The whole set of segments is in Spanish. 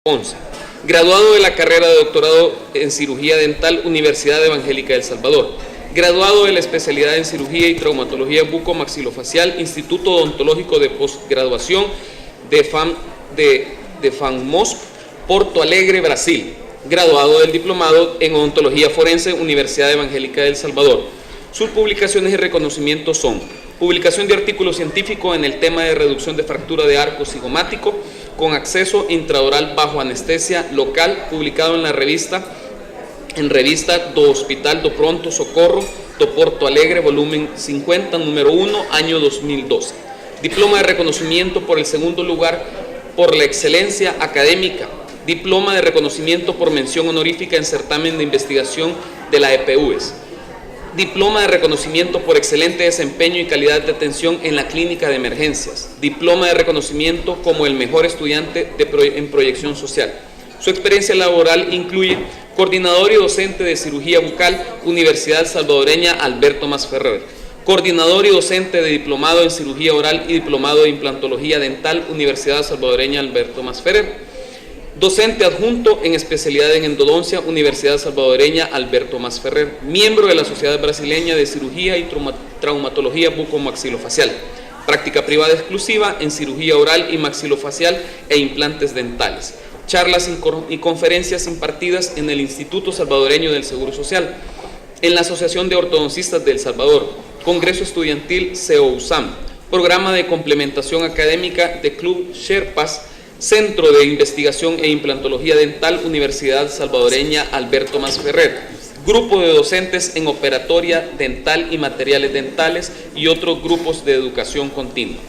11. Graduado de la carrera de doctorado en cirugía dental, Universidad Evangélica de El Salvador. Graduado de la especialidad en cirugía y traumatología bucomaxilofacial, Instituto Odontológico de Postgraduación de FAMMOSP, Porto Alegre, Brasil. Graduado del diplomado en odontología forense, Universidad Evangélica de El Salvador. Sus publicaciones y reconocimientos son: publicación de artículo científico en el tema de reducción de fractura de arco cigomático con acceso intraoral bajo anestesia local, publicado en la revista do Hospital do Pronto Socorro do Porto Alegre, volumen 50, número 1, año 2012. Diploma de reconocimiento por el segundo lugar por la excelencia académica. Diploma de reconocimiento por mención honorífica en certamen de investigación de la EPUES. Diploma de reconocimiento por excelente desempeño y calidad de atención en la clínica de emergencias. Diploma de reconocimiento como el mejor estudiante en proyección social. Su experiencia laboral incluye coordinador y docente de cirugía bucal, Universidad Salvadoreña Alberto Masferrer. Coordinador y docente de diplomado en cirugía oral y diplomado de implantología dental, Universidad Salvadoreña Alberto Masferrer. Docente adjunto en especialidad en endodoncia, Universidad Salvadoreña Alberto Masferrer. Miembro de la Sociedad Brasileña de Cirugía y Traumatología Bucomaxilofacial. Práctica privada exclusiva en cirugía oral y maxilofacial e implantes dentales. Charlas y conferencias impartidas en el Instituto Salvadoreño del Seguro Social, en la Asociación de Ortodoncistas de El Salvador, Congreso Estudiantil CEOUSAM, Programa de Complementación Académica de Club Sherpas, Centro de Investigación e Implantología Dental, Universidad Salvadoreña Alberto Masferrer, Grupo de Docentes en Operatoria Dental y Materiales Dentales y otros grupos de educación continua.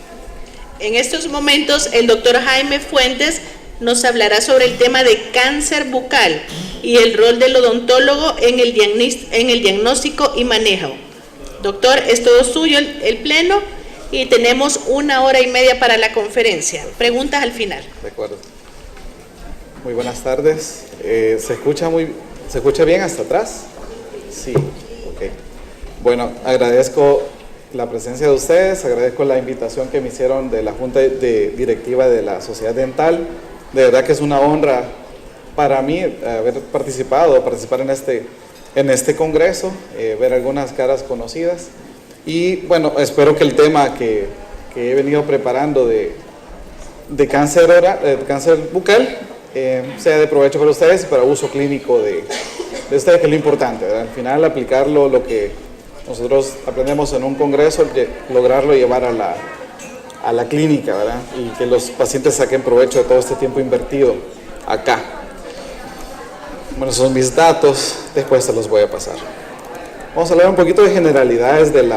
En estos momentos, el doctor Jaime Fuentes nos hablará sobre el tema de cáncer bucal y el rol del odontólogo en el diagnóstico y manejo. Doctor, es todo suyo el pleno y tenemos 1 hora y media para la conferencia. Preguntas al final. De acuerdo. Muy buenas tardes. ¿Se escucha bien hasta atrás? Sí, ok. Bueno, agradezco la presencia de ustedes, agradezco la invitación que me hicieron de la Junta Directiva de la Sociedad Dental. De verdad que es una honra para mí participar en este congreso, ver algunas caras conocidas. Y bueno, espero que el tema que he venido preparando de cáncer bucal sea de provecho para ustedes y para uso clínico de ustedes, que es lo importante, ¿verdad? Al final, aplicarlo, lo que nosotros aprendemos en un congreso, lograrlo llevar a la clínica, ¿verdad? Y que los pacientes saquen provecho de todo este tiempo invertido acá. Bueno, esos son mis datos, después se los voy a pasar. Vamos a hablar un poquito de generalidades del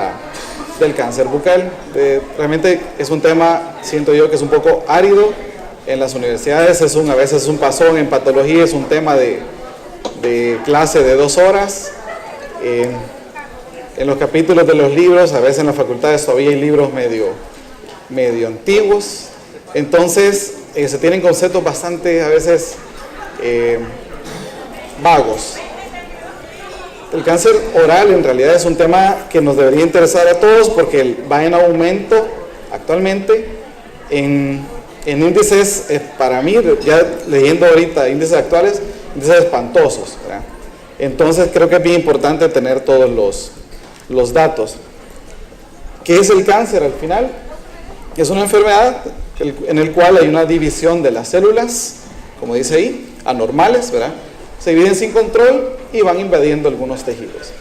cáncer bucal. Realmente es un tema, siento yo, que es un poco árido en las universidades, a veces es un pasón en patología, es un tema de clase de 2 horas. En los capítulos de los libros, a veces en las facultades todavía hay libros medio antiguos, entonces se tienen conceptos bastante a veces vagos. El cáncer oral en realidad es un tema que nos debería interesar a todos porque va en aumento actualmente en índices, para mí, ya leyendo ahorita índices actuales, índices espantosos, ¿verdad? Entonces creo que es bien importante tener todos los datos. ¿Qué es el cáncer al final? Es una enfermedad en el cual hay una división de las células, como dice ahí, anormales, ¿verdad? Se dividen sin control y van invadiendo algunos tejidos.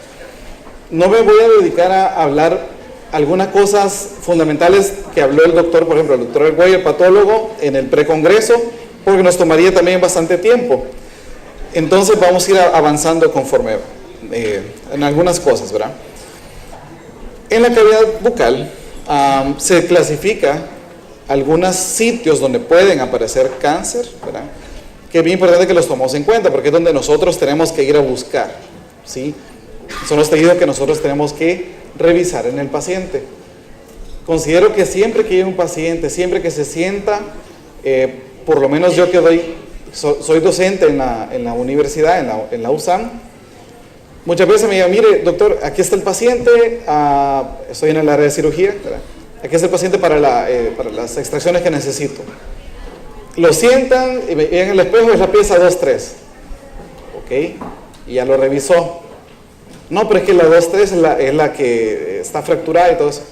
No me voy a dedicar a hablar algunas cosas fundamentales que habló el doctor, por ejemplo, el doctor Arguello, el patólogo, en el precongreso, porque nos tomaría también bastante tiempo. Entonces vamos a ir avanzando conforme en algunas cosas, ¿verdad? En la cavidad bucal se clasifica algunos sitios donde pueden aparecer cáncer, ¿verdad? Que es bien importante que los tomemos en cuenta, porque es donde nosotros tenemos que ir a buscar, ¿sí? Son los tejidos que nosotros tenemos que revisar en el paciente. Considero que siempre que llegue un paciente, siempre que se sienta, por lo menos yo que soy docente en la universidad, en la USAM, muchas veces me digan, mire doctor, aquí está el paciente, estoy en el área de cirugía, ¿verdad? Aquí está el paciente para las extracciones que necesito. lo sientan y ven en el espejo, es la pieza 2-3. Ok, y ya lo revisó. No, pero es que la 2-3 es la que está fracturada y todo eso.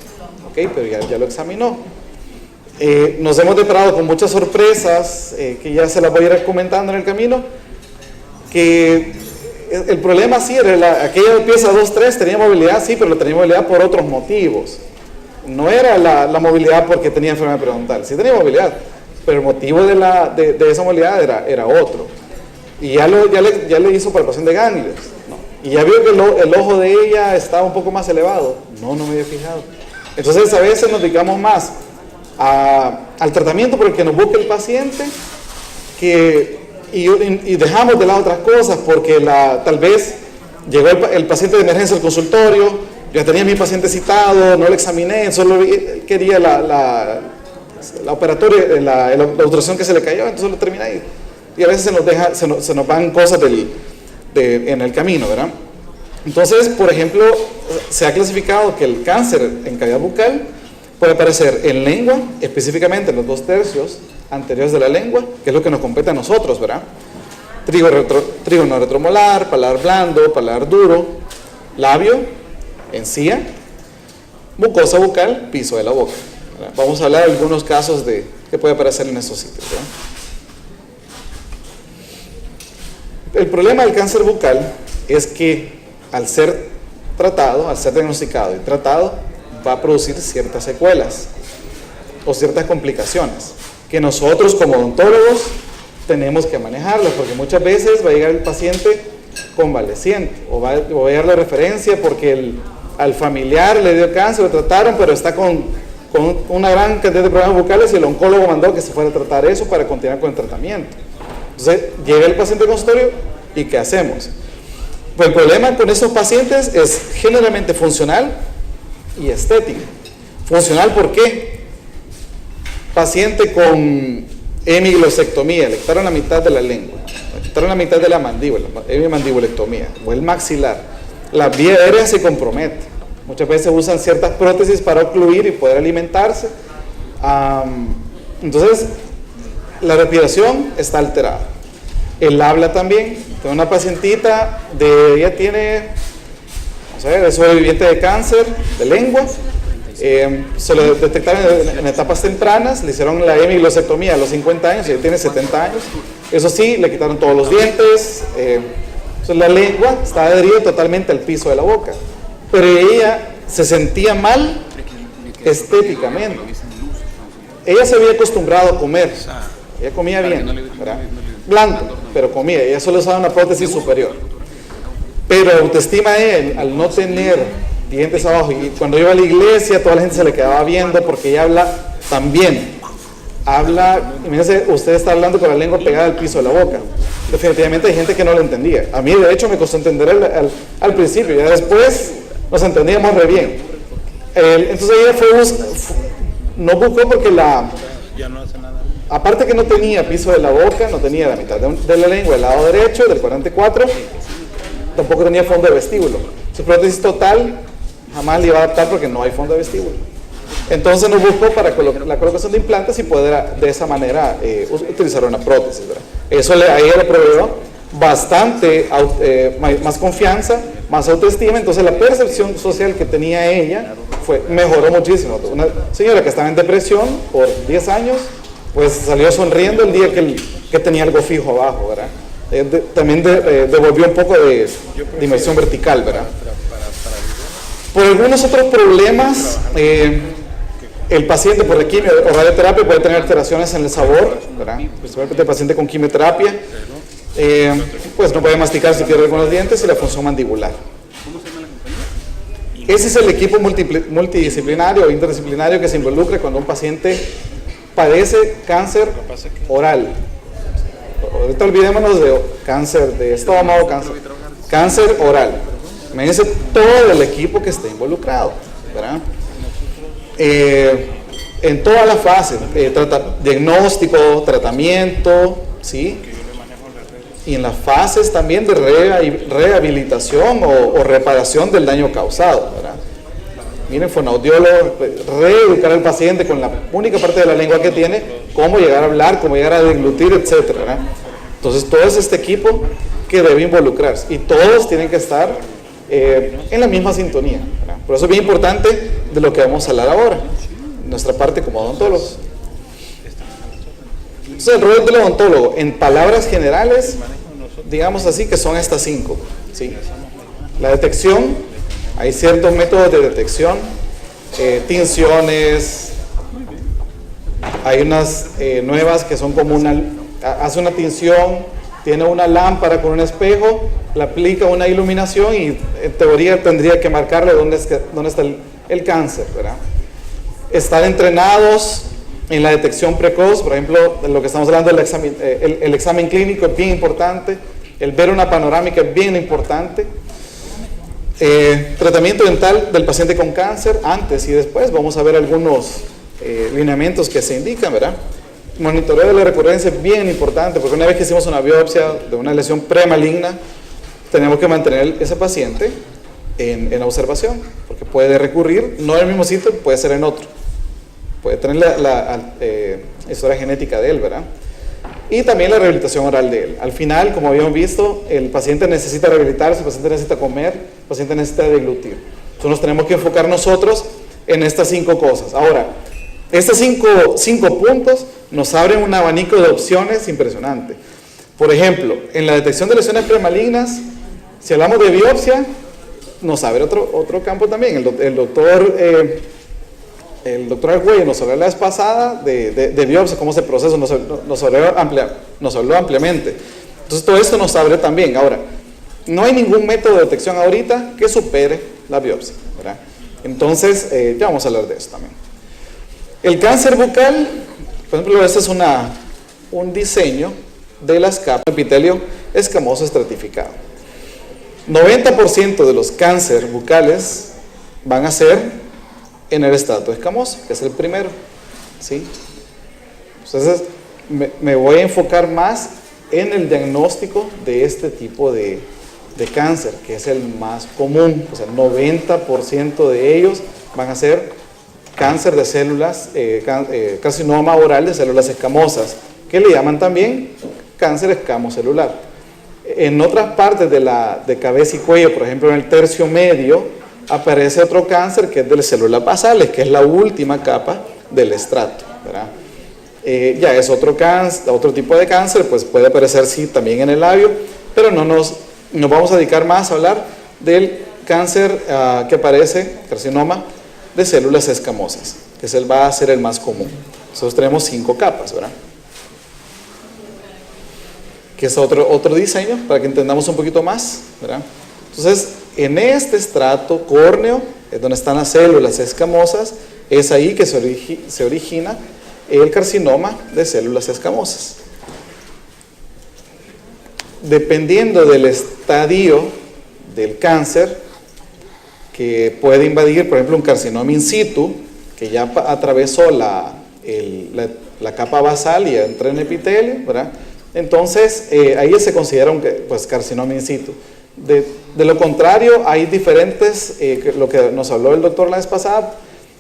Ok, pero ya lo examinó. Nos hemos deparado con muchas sorpresas, que ya se las voy a ir comentando en el camino, que el problema sí era aquella pieza 2-3 tenía movilidad, sí, pero tenía movilidad por otros motivos. No era la movilidad porque tenía enfermedad periodontal, sí tenía movilidad, pero el motivo de esa movilidad era otro. Y ya le hizo palpación de ganglios, ¿no? Y ya vio que el ojo de ella estaba un poco más elevado. No me había fijado. Entonces a veces nos dedicamos más al tratamiento por el que nos busca el paciente y dejamos de lado otras cosas porque tal vez llegó el paciente de emergencia al consultorio, ya tenía a mi paciente citado, no lo examiné, solo quería la operatoria, la obstrucción que se le cayó, entonces lo terminé ahí. Y a veces se nos van cosas en el camino, ¿verdad? Entonces, por ejemplo, se ha clasificado que el cáncer en cavidad bucal puede aparecer en lengua, específicamente en los 2/3 anteriores de la lengua, que es lo que nos compete a nosotros, ¿verdad? Trígono retromolar, paladar blando, paladar duro, labio, encía, mucosa bucal, piso de la boca, ¿verdad? Vamos a hablar de algunos casos que puede aparecer en esos sitios, ¿verdad? El problema del cáncer bucal es que al ser tratado, al ser diagnosticado y tratado, va a producir ciertas secuelas o ciertas complicaciones que nosotros como odontólogos tenemos que manejarlas, porque muchas veces va a llegar el paciente convaleciente o va a llegar la referencia porque al familiar le dio cáncer, lo trataron, pero está con una gran cantidad de problemas bucales y el oncólogo mandó que se fuera a tratar eso para continuar con el tratamiento. Entonces llega el paciente al consultorio y ¿qué hacemos? Pues el problema con estos pacientes es generalmente funcional y estética. Funcional, ¿por qué? Paciente con hemiglosectomía, le quitaron la mitad de la lengua, le quitaron la mitad de la mandíbula, hemimandibulectomía, o el maxilar. La vía aérea se compromete. Muchas veces usan ciertas prótesis para ocluir y poder alimentarse. Entonces, la respiración está alterada. El habla también. Tengo una pacientita, ella tiene, es sobreviviente de cáncer de lengua. Se lo detectaron en etapas tempranas, le hicieron la hemiglosectomía a los 50 años, ella tiene 70 años. Eso sí, le quitaron todos los dientes. Entonces la lengua está adherida totalmente al piso de la boca. Pero ella se sentía mal estéticamente. Ella se había acostumbrado a comer. Ella comía bien, ¿verdad? Blando, pero comía. Ella solo usaba una prótesis superior. Pero autoestima de él, al no tener dientes abajo, y cuando iba a la iglesia, toda la gente se le quedaba viendo porque ella habla también. Imagínense, usted está hablando con la lengua pegada al piso de la boca. Definitivamente hay gente que no lo entendía. A mí, de hecho, me costó entender al principio, ya después nos entendíamos re bien. Entonces ella no buscó porque aparte que no tenía piso de la boca, no tenía la mitad de la lengua del lado derecho, del cuadrante 4, tampoco tenía fondo de vestíbulo. Su prótesis total jamás le iba a adaptar porque no hay fondo de vestíbulo. Entonces nos buscó para la colocación de implantes y poder de esa manera utilizar una prótesis, ¿verdad? Eso a ella le proveyó bastante más confianza, más autoestima. Entonces la percepción social que tenía ella mejoró muchísimo. Una señora que estaba en depresión por 10 años, pues salió sonriendo el día que tenía algo fijo abajo, ¿verdad? También devolvió un poco de dimensión vertical, ¿verdad? Por algunos otros problemas, el paciente por la quimio o radioterapia puede tener alteraciones en el sabor, ¿verdad? Principalmente el paciente con quimioterapia, pues no puede masticar si pierde algunos dientes y la función mandibular. Ese es el equipo multidisciplinario o interdisciplinario que se involucra cuando un paciente padece cáncer oral. Ahorita olvidémonos de cáncer de estómago, cáncer oral. Imagínense todo el equipo que está involucrado, ¿verdad? En todas las fases, diagnóstico, tratamiento, ¿sí? Y en las fases también de rehabilitación o reparación del daño causado, ¿verdad? miren, fonoaudiólogo, reeducar al paciente con la única parte de la lengua que tiene, cómo llegar a hablar, cómo llegar a deglutir, etcétera, ¿verdad? Entonces todo es este equipo que debe involucrarse y todos tienen que estar en la misma sintonía, ¿verdad? Por eso es bien importante de lo que vamos a hablar ahora, nuestra parte como odontólogos. Entonces el rol del odontólogo, en palabras generales, digamos así que son estas 5, ¿sí? La detección, hay ciertos métodos de detección, tinciones, hay unas nuevas que son como hace una tinción, tiene una lámpara con un espejo, le aplica una iluminación y en teoría tendría que marcarle dónde está el cáncer, ¿verdad? Estar entrenados en la detección precoz, por ejemplo, de lo que estamos hablando del examen, el examen clínico es bien importante, el ver una panorámica es bien importante. Tratamiento dental del paciente con cáncer, antes y después, vamos a ver algunos lineamientos que se indican, ¿verdad? Monitoreo de la recurrencia es bien importante, porque una vez que hicimos una biopsia de una lesión premaligna, tenemos que mantener ese paciente en observación, porque puede recurrir, no en el mismo sitio, puede ser en otro. Puede tener la historia genética de él, ¿verdad? Y también la rehabilitación oral de él. Al final, como habíamos visto, el paciente necesita rehabilitarse, el paciente necesita comer, el paciente necesita deglutir. Entonces nos tenemos que enfocar nosotros en estas 5 cosas. Ahora, estos 5 puntos nos abren un abanico de opciones impresionante. Por ejemplo, en la detección de lesiones premalignas, si hablamos de biopsia, nos abre otro campo también. El doctor Argüello nos habló la vez pasada de biopsia, cómo se procesa, nos habló ampliamente. Entonces todo esto nos abre también. Ahora, no hay ningún método de detección ahorita que supere la biopsia, ¿verdad? Entonces, ya vamos a hablar de eso también. El cáncer bucal, por ejemplo, este es un diseño de las capas de epitelio escamoso estratificado. 90% de los cánceres bucales van a ser en el estrato escamoso, que es el primero, ¿sí? Entonces, me voy a enfocar más en el diagnóstico de este tipo de cáncer, que es el más común. O sea, el 90% de ellos van a ser cáncer de células, carcinoma oral de células escamosas, que le llaman también cáncer escamocelular. En otras partes de cabeza y cuello, por ejemplo en el tercio medio, aparece otro cáncer que es de las células basales, que es la última capa del estrato, ¿verdad? Ya es otro tipo de cáncer, pues puede aparecer sí también en el labio, pero nos vamos a dedicar más a hablar del cáncer que aparece, carcinoma de células escamosas, que va a ser el más común. Nosotros tenemos 5 capas, ¿verdad? Que es otro diseño para que entendamos un poquito más, ¿verdad? Entonces, en este estrato córneo es donde están las células escamosas, es ahí que se origina el carcinoma de células escamosas. Dependiendo del estadio del cáncer, que puede invadir, por ejemplo, un carcinoma in situ, que ya atravesó la capa basal y entra en epitelio, ¿verdad? Entonces, ahí se considera un carcinoma in situ. De lo contrario, hay diferentes, lo que nos habló el doctor la vez pasada,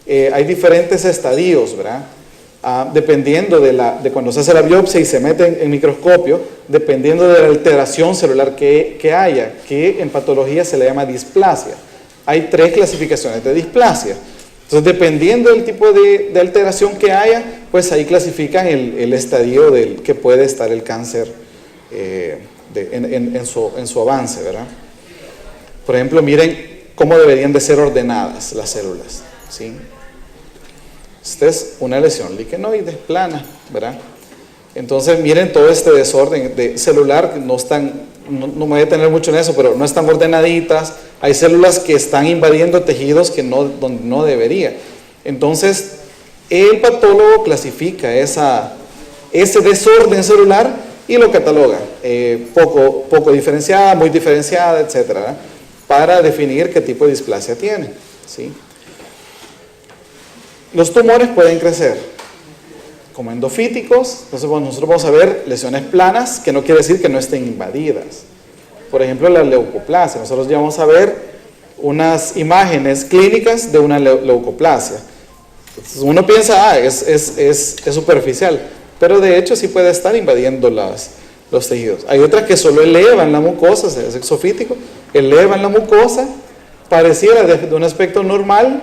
hay diferentes estadios, ¿verdad? Dependiendo de cuando se hace la biopsia y se mete en microscopio, dependiendo de la alteración celular que haya, que en patología se le llama displasia. Hay 3 clasificaciones de displasia. Entonces, dependiendo del tipo de alteración que haya, pues ahí clasifican el estadio del que puede estar el cáncer en su avance, ¿verdad? Por ejemplo, miren cómo deberían de ser ordenadas las células, ¿sí? Esta es una lesión liquenoide plana, ¿verdad? Entonces, miren todo este desorden celular, no me voy a detener mucho en eso, pero no están ordenaditas, hay células que están invadiendo tejidos donde no debería. Entonces, el patólogo clasifica ese desorden celular y lo cataloga, poco diferenciada, muy diferenciada, etcétera, ¿verdad? Para definir qué tipo de displasia tiene, ¿sí? Los tumores pueden crecer como endofíticos. Entonces, nosotros vamos a ver lesiones planas, que no quiere decir que no estén invadidas. Por ejemplo, la leucoplasia. Nosotros ya vamos a ver unas imágenes clínicas de una leucoplasia. Entonces uno piensa, es superficial, pero de hecho sí puede estar invadiendo los tejidos. Hay otras que solo elevan la mucosa, es exofítico, elevan la mucosa, pareciera de un aspecto normal,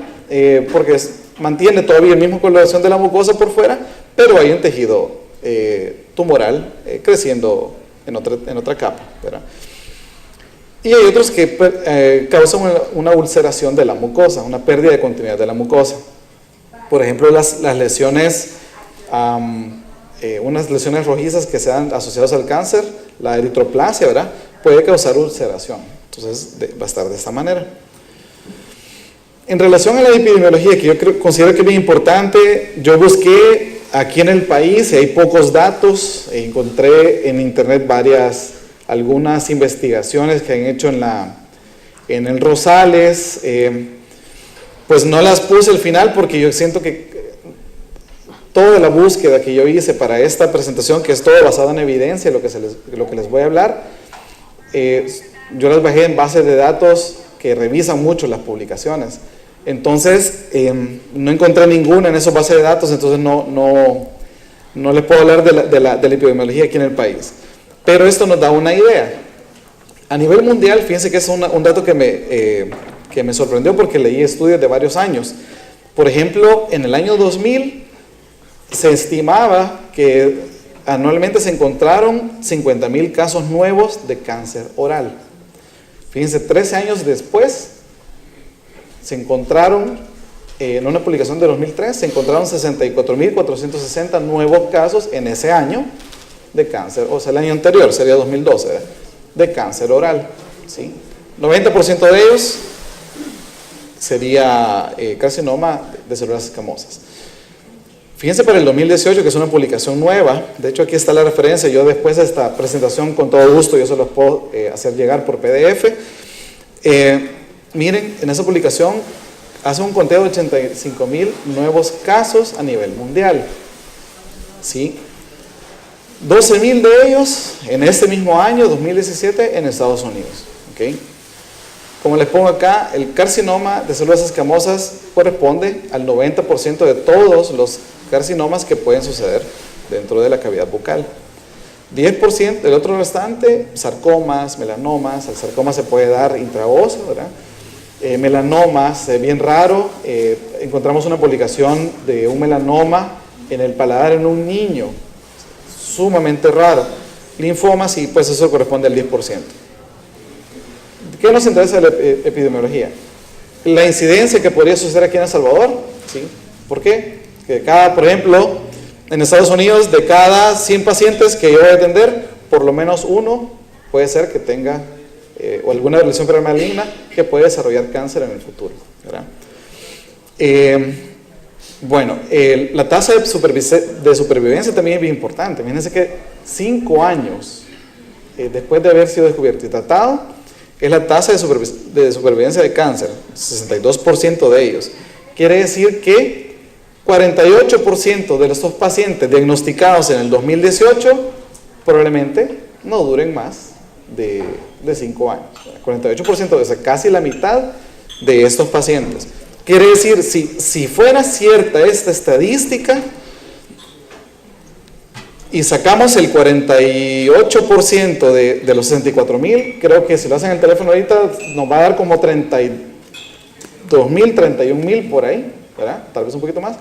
porque mantiene todavía el mismo coloración de la mucosa por fuera, pero hay un tejido tumoral creciendo en otra capa, ¿verdad? Y hay otros que causan una ulceración de la mucosa, una pérdida de continuidad de la mucosa. Por ejemplo, las lesiones, unas lesiones rojizas que sean asociadas al cáncer, la eritroplasia, ¿verdad?, puede causar ulceración. Entonces va a estar de esta manera. En relación a la epidemiología, que yo considero que es bien importante, yo busqué aquí en el país, y hay pocos datos, encontré en internet algunas investigaciones que han hecho en el Rosales, pues no las puse al final porque yo siento que toda la búsqueda que yo hice para esta presentación, que es todo basado en evidencia, lo que les voy a hablar, yo las bajé en bases de datos que revisan mucho las publicaciones. Entonces, no encontré ninguna en esas bases de datos, entonces no les puedo hablar de la epidemiología aquí en el país. Pero esto nos da una idea. A nivel mundial, fíjense que es un dato que me sorprendió porque leí estudios de varios años. Por ejemplo, en el año 2000 se estimaba que anualmente se encontraron 50,000 casos nuevos de cáncer oral. Fíjense, 13 años después se encontraron, en una publicación de 2003, se encontraron 64,460 nuevos casos en ese año de cáncer, o sea, el año anterior, sería 2012, ¿verdad?, de cáncer oral, ¿sí? 90% de ellos sería carcinoma de células escamosas. Fíjense para el 2018, que es una publicación nueva, de hecho aquí está la referencia, yo después de esta presentación con todo gusto yo se los puedo hacer llegar por PDF. Miren, en esa publicación hace un conteo de 85,000 nuevos casos a nivel mundial, ¿sí? 12,000 de ellos en este mismo año, 2017, en Estados Unidos, ¿ok? Como les pongo acá, el carcinoma de células escamosas corresponde al 90% de todos los carcinomas que pueden suceder dentro de la cavidad bucal. 10% del otro restante, sarcomas, melanomas. El sarcoma se puede dar intraóseo, ¿verdad? Melanomas, bien raro, encontramos una publicación de un melanoma en el paladar en un niño, sumamente raro. Linfomas, y pues eso corresponde al 10%. ¿Qué nos interesa de la epidemiología? La incidencia que podría suceder aquí en El Salvador, ¿sí? ¿Por qué? Que por ejemplo, en Estados Unidos, de cada 100 pacientes que yo voy a atender, por lo menos uno puede ser que tenga o alguna lesión premaligna que puede desarrollar cáncer en el futuro, ¿verdad? Bueno, la tasa de supervivencia también es bien importante. Fíjense que 5 años después de haber sido descubierto y tratado, es la tasa de supervivencia de cáncer, 62% de ellos. Quiere decir que 48% de estos pacientes diagnosticados en el 2018 probablemente no duren más de 5 años. 48%, o sea, casi la mitad de estos pacientes. Quiere decir, si fuera cierta esta estadística y sacamos el 48% de los 64,000, creo que si lo hacen en el teléfono ahorita nos va a dar como 32,000, 31,000 por ahí, ¿verdad? Tal vez un poquito más.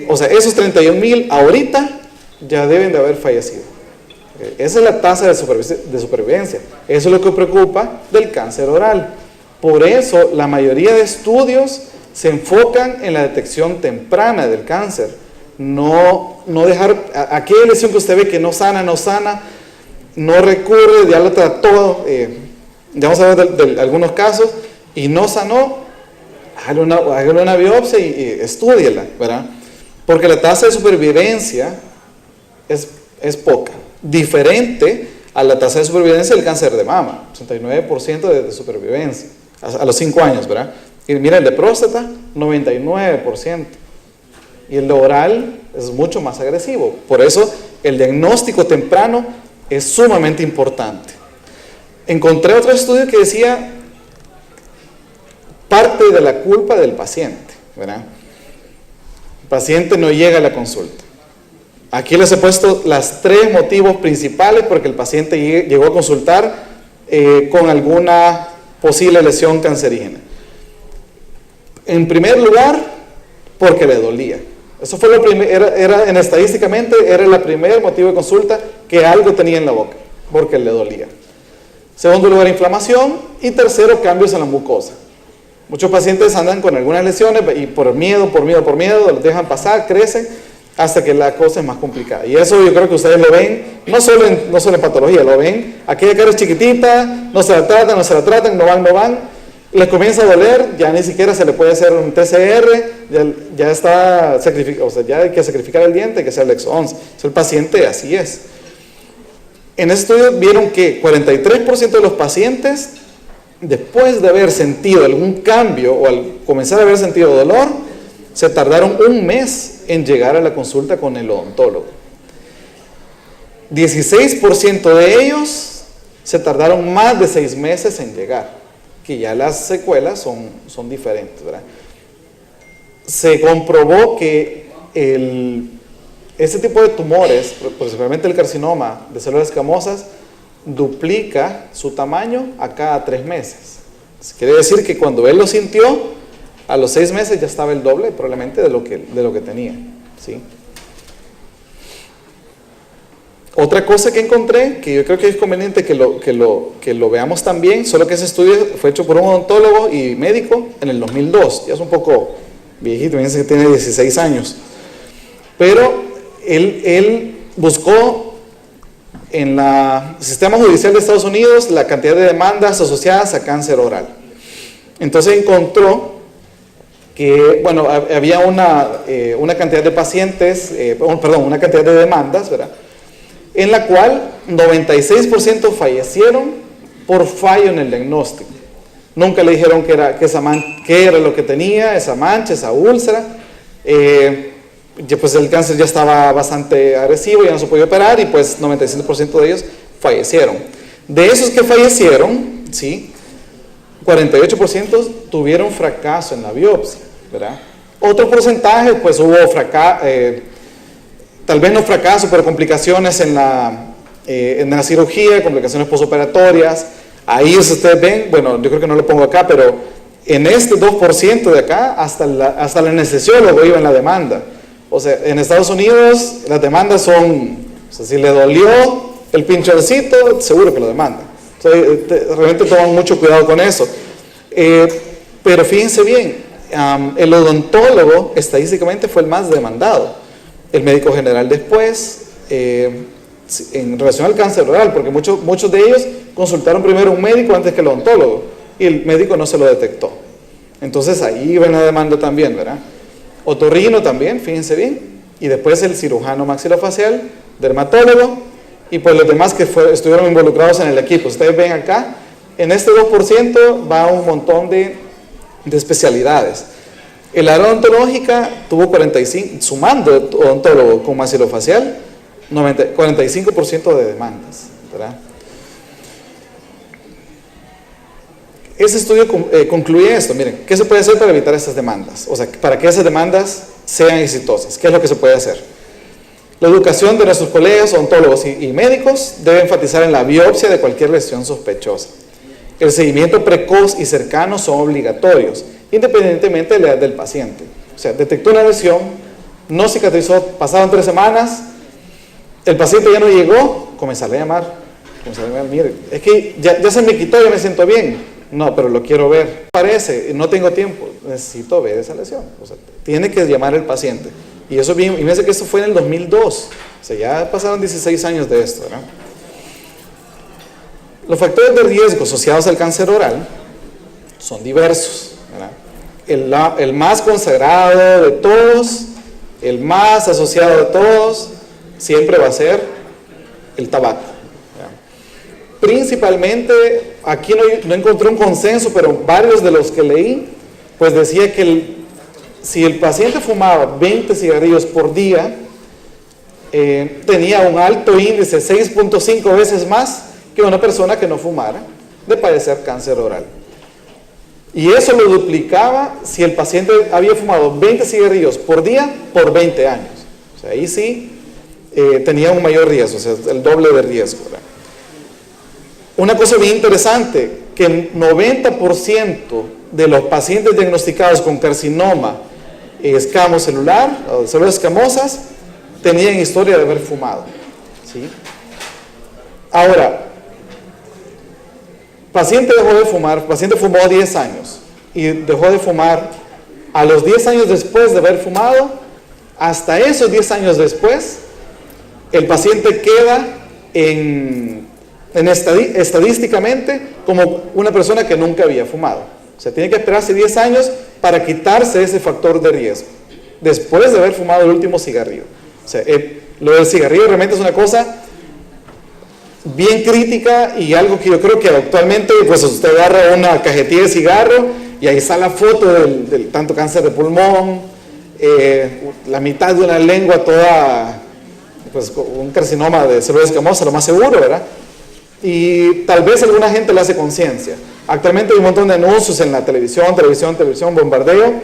O sea, esos 31,000 ahorita ya deben de haber fallecido. Esa es la tasa de supervivencia. Eso es lo que preocupa del cáncer oral. Por eso la mayoría de estudios se enfocan en la detección temprana del cáncer. No dejar aquella lesión que usted ve que no sana, no recurre, ya lo trató, ya vamos a ver de algunos casos, y no sanó, hágale una biopsia y estúdiela, ¿verdad? Porque la tasa de supervivencia es poca, diferente a la tasa de supervivencia del cáncer de mama, 69% de supervivencia, a los 5 años, ¿verdad? Y mira, el de próstata, 99%. Y el oral es mucho más agresivo. Por eso el diagnóstico temprano es sumamente importante. Encontré otro estudio que decía parte de la culpa del paciente, ¿verdad? El paciente no llega a la consulta. Aquí les he puesto las 3 motivos principales porque el paciente llegó a consultar con alguna posible lesión cancerígena. En primer lugar, porque le dolía. Eso fue lo primero, estadísticamente era el primer motivo de consulta, que algo tenía en la boca, porque le dolía. Segundo lugar, inflamación. Y tercero, cambios en la mucosa. Muchos pacientes andan con algunas lesiones y por miedo, los dejan pasar, crecen, hasta que la cosa es más complicada. Y eso yo creo que ustedes lo ven, no solo en patología, lo ven. Aquella cara es chiquitita, no se la tratan, no van, les comienza a doler, ya ni siquiera se le puede hacer un TCR, ya está sacrificado, o sea, ya hay que sacrificar el diente, que sea el Exo 11. Entonces, el paciente así es. En ese estudio vieron que 43% de los pacientes, después de haber sentido algún cambio o al comenzar a haber sentido dolor, se tardaron un mes en llegar a la consulta con el odontólogo. 16% de ellos se tardaron más de 6 meses en llegar, que ya las secuelas son diferentes, ¿verdad? Se comprobó que ese tipo de tumores, principalmente el carcinoma de células escamosas, duplica su tamaño a cada 3 meses. Quiere decir que cuando él lo sintió, a los 6 meses ya estaba el doble probablemente de lo que tenía, ¿sí? Otra cosa que encontré, que yo creo que es conveniente que lo veamos también, solo que ese estudio fue hecho por un odontólogo y médico en el 2002, ya es un poco viejito, fíjense que tiene 16 años, pero él buscó en el sistema judicial de Estados Unidos la cantidad de demandas asociadas a cáncer oral. Entonces encontró que, bueno, había una cantidad de pacientes, una cantidad de demandas, ¿verdad?, en la cual 96% fallecieron por fallo en el diagnóstico. Nunca le dijeron qué era lo que tenía, esa mancha, esa úlcera. Pues el cáncer ya estaba bastante agresivo, ya no se podía operar y pues 95% de ellos fallecieron. De esos que fallecieron, ¿sí?, 48% tuvieron fracaso en la biopsia, ¿verdad? Otro porcentaje, pues hubo tal vez no fracaso, pero complicaciones en la cirugía, complicaciones posoperatorias. Ahí ustedes ven, bueno, yo creo que no lo pongo acá, pero en este 2% de acá, hasta el anestesiólogo iba en la demanda. O sea, en Estados Unidos las demandas son, o sea, si le dolió el pinchorcito, seguro que lo demandan. Entonces, realmente toman mucho cuidado con eso. Pero fíjense bien, el odontólogo estadísticamente fue el más demandado. El médico general después, en relación al cáncer oral, porque muchos de ellos consultaron primero a un médico antes que el odontólogo, y el médico no se lo detectó. Entonces ahí ven la demanda también, ¿verdad? Otorrino también, fíjense bien, y después el cirujano maxilofacial, dermatólogo, y pues los demás que estuvieron involucrados en el equipo. Ustedes ven acá, en este 2% va un montón de especialidades. El área odontológica tuvo 45, sumando odontólogo con maxilofacial, 45% de demandas, ¿verdad? Ese estudio concluye esto. Miren, ¿qué se puede hacer para evitar estas demandas? O sea, para que esas demandas sean exitosas. ¿Qué es lo que se puede hacer? La educación de nuestros colegas odontólogos y médicos debe enfatizar en la biopsia de cualquier lesión sospechosa. El seguimiento precoz y cercano son obligatorios, independientemente de la edad del paciente. O sea, detectó una lesión, no cicatrizó, pasaron 3 semanas, el paciente ya no llegó, comenzarle a llamar, mire, es que ya se me quitó, ya me siento bien. No, pero lo quiero ver. Parece, no tengo tiempo, necesito ver esa lesión. O sea, tiene que llamar el paciente. Y eso bien, y me dice que esto fue en el 2002. O sea, ya pasaron 16 años de esto, ¿no? Los factores de riesgo asociados al cáncer oral son diversos, ¿verdad? El más consagrado de todos, el más asociado de todos, siempre va a ser el tabaco. Principalmente, aquí no encontré un consenso, pero varios de los que leí, pues decía que si el paciente fumaba 20 cigarrillos por día, tenía un alto índice, 6.5 veces más que una persona que no fumara, de padecer cáncer oral. Y eso lo duplicaba si el paciente había fumado 20 cigarrillos por día por 20 años. O sea, ahí sí tenía un mayor riesgo, o sea, el doble de riesgo, ¿verdad? Una cosa bien interesante, que el 90% de los pacientes diagnosticados con carcinoma escamocelular, o células escamosas, tenían historia de haber fumado, ¿sí? Ahora, paciente dejó de fumar, paciente fumó 10 años y dejó de fumar a los 10 años después de haber fumado. Hasta esos 10 años después, el paciente queda estadísticamente como una persona que nunca había fumado. O sea, tiene que esperarse 10 años para quitarse ese factor de riesgo, después de haber fumado el último cigarrillo. O sea, lo del cigarrillo realmente es una cosa bien crítica y algo que yo creo que actualmente, pues usted agarra una cajetilla de cigarro y ahí está la foto del tanto cáncer de pulmón, la mitad de una lengua toda, pues con un carcinoma de célula escamosa, lo más seguro, ¿verdad? Y tal vez alguna gente le hace conciencia. Actualmente hay un montón de anuncios en la televisión, bombardeo,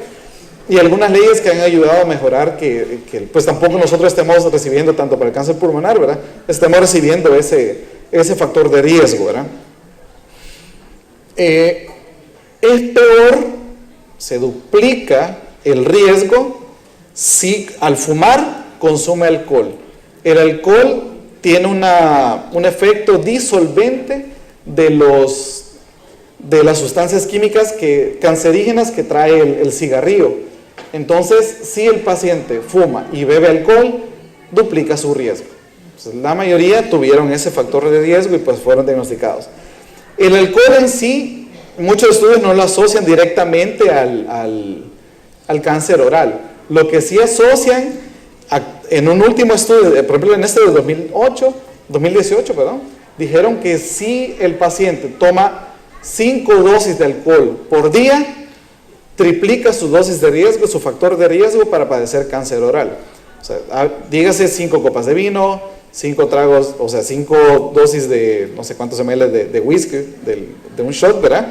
y algunas leyes que han ayudado a mejorar que pues tampoco nosotros estemos recibiendo tanto para el cáncer pulmonar, ¿verdad? Estemos recibiendo ese factor de riesgo, ¿verdad? Es peor, se duplica el riesgo si al fumar consume alcohol. El alcohol tiene un efecto disolvente de las sustancias químicas cancerígenas que trae el cigarrillo. Entonces, si el paciente fuma y bebe alcohol, duplica su riesgo. Pues la mayoría tuvieron ese factor de riesgo y pues fueron diagnosticados. El alcohol en sí, muchos estudios no lo asocian directamente al cáncer oral. Lo que sí asocian, en un último estudio, por ejemplo en este de 2018, dijeron que si el paciente toma 5 dosis de alcohol por día, triplica su dosis de riesgo, su factor de riesgo para padecer cáncer oral. O sea, dígase 5 copas de vino, 5 tragos, o sea, 5 dosis de no sé cuántos ml de whisky, de un shot, ¿verdad?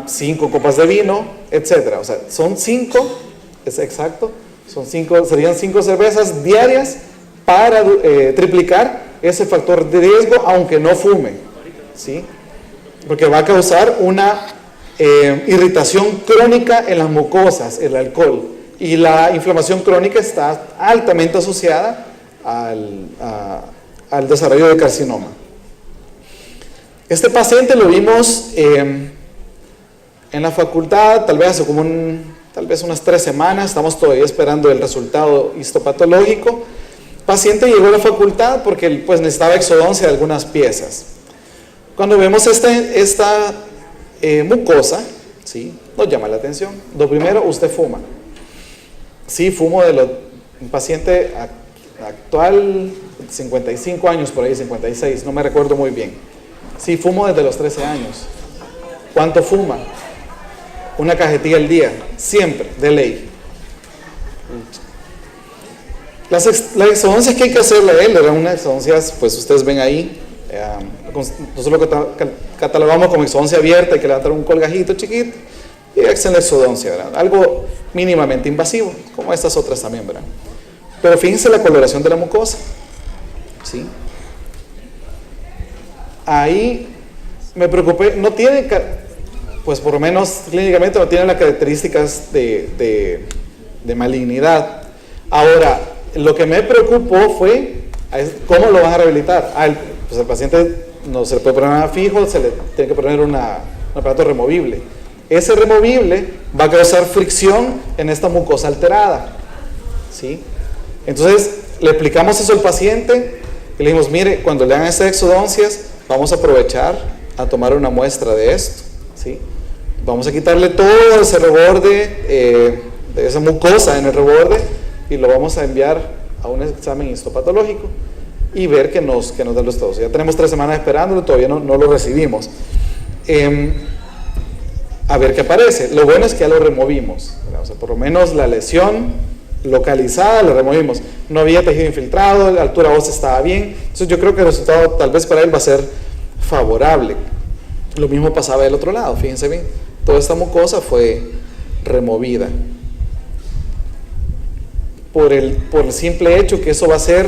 5 copas de vino, etcétera. O sea, son 5, es exacto, serían 5 cervezas diarias para triplicar ese factor de riesgo, aunque no fume, ¿sí? Porque va a causar una irritación crónica en las mucosas, el alcohol, y la inflamación crónica está altamente asociada al desarrollo de carcinoma. Este paciente lo vimos en la facultad, tal vez hace como unas 3 semanas, estamos todavía esperando el resultado histopatológico. El paciente llegó a la facultad porque pues necesitaba exodoncia de algunas piezas. Cuando vemos esta mucosa, ¿sí?, nos llama la atención. Lo primero, usted fuma. Sí, fumo un paciente actual, 55 años por ahí, 56, no me recuerdo muy bien. Sí, fumo desde los 13 años. ¿Cuánto fuma? Una cajetilla al día, siempre, de ley. Las exodoncias que hay que hacerle a él eran unas exodoncias, pues ustedes ven ahí, nosotros lo catalogamos como exodoncia abierta, hay que levantar un colgajito chiquito y hacen la exodoncia, ¿verdad? Algo mínimamente invasivo, como estas otras también, ¿verdad? Pero fíjense la coloración de la mucosa, ¿sí? Ahí me preocupé, no tiene, pues por lo menos clínicamente no tiene las características de malignidad. Ahora, lo que me preocupó fue cómo lo van a rehabilitar. Pues el paciente no se le puede poner nada fijo, se le tiene que poner un aparato removible. Ese removible va a causar fricción en esta mucosa alterada, ¿sí? Entonces le explicamos eso al paciente y le dijimos, mire, cuando le hagan estas exodoncias vamos a aprovechar a tomar una muestra de esto, ¿sí? Vamos a quitarle todo ese reborde, de esa mucosa en el reborde, y lo vamos a enviar a un examen histopatológico y ver que nos da los resultados. Ya tenemos 3 semanas esperándolo, todavía no lo recibimos. A ver qué aparece. Lo bueno es que ya lo removimos, ¿verdad? O sea, por lo menos la lesión localizada la removimos. No había tejido infiltrado, la altura ósea estaba bien. Entonces yo creo que el resultado tal vez para él va a ser favorable. Lo mismo pasaba del otro lado, fíjense bien. toda esta mucosa fue removida. Por el simple hecho que eso va a ser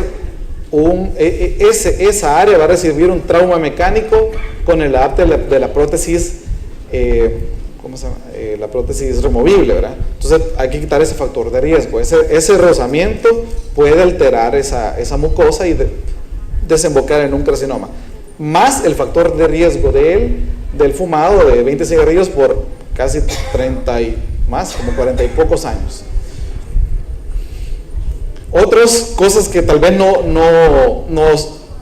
esa área va a recibir un trauma mecánico con el adapte de la prótesis, ¿cómo se llama? La prótesis removible, ¿verdad? Entonces hay que quitar ese factor de riesgo. Ese rozamiento puede alterar esa mucosa y desembocar en un carcinoma. Más el factor de riesgo del fumado de 20 cigarrillos por casi 30 y más, como 40 y pocos años. Otras cosas que tal vez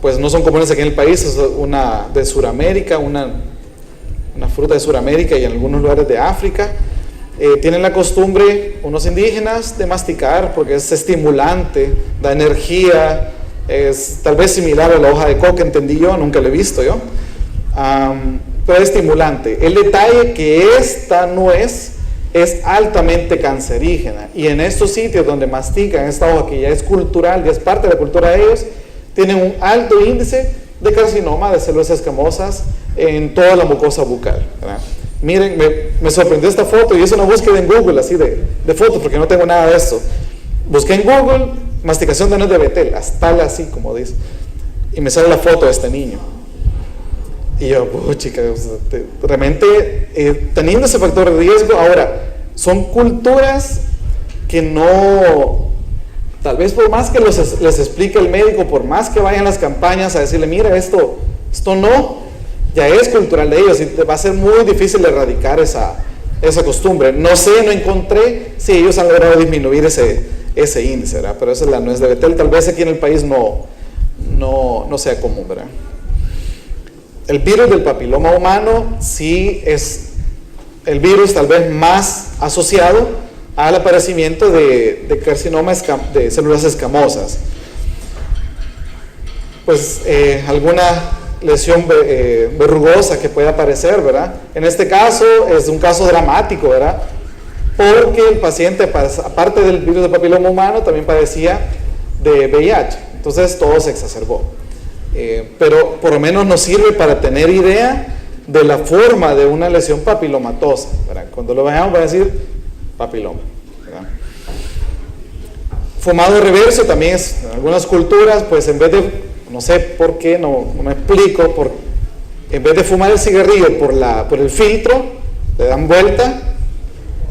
pues no son comunes aquí en el país, es una de Sudamérica, una fruta de Sudamérica y en algunos lugares de África. Tienen la costumbre, unos indígenas, de masticar porque es estimulante, da energía, es tal vez similar a la hoja de coca, entendí yo, nunca lo he visto yo, pero es estimulante. El detalle que esta nuez es altamente cancerígena, y en estos sitios donde mastican esta hoja, que ya es cultural, ya es parte de la cultura de ellos, tienen un alto índice de carcinoma de células escamosas en toda la mucosa bucal, ¿verdad? Miren, me sorprendió esta foto, y hice una búsqueda en Google así de fotos, porque no tengo nada de esto. Busqué en Google masticación de nuez de betel, hasta así como dice, y me sale la foto de este niño. Y yo, chica, realmente teniendo ese factor de riesgo. Ahora, son culturas que no, tal vez por más que les explique el médico, por más que vayan las campañas a decirle, mira, esto no, ya es cultural de ellos, y va a ser muy difícil erradicar esa costumbre. No encontré si ellos han logrado disminuir ese índice, ¿verdad? Pero esa es la nuez de betel. Tal vez aquí en el país no sea común, ¿verdad? El virus del papiloma humano sí es el virus tal vez más asociado al aparecimiento de carcinoma de células escamosas. Pues alguna lesión verrugosa que pueda aparecer, ¿verdad? En este caso es un caso dramático, ¿verdad? Porque el paciente, aparte del virus del papiloma humano, también padecía de VIH, entonces todo se exacerbó. Pero por lo menos nos sirve para tener idea de la forma de una lesión papilomatosa, ¿verdad? Cuando lo veamos va a decir papiloma, ¿verdad? Fumado reverso también es, en algunas culturas, pues en vez de, no sé por qué, no me explico, en vez de fumar el cigarrillo por el filtro, le dan vuelta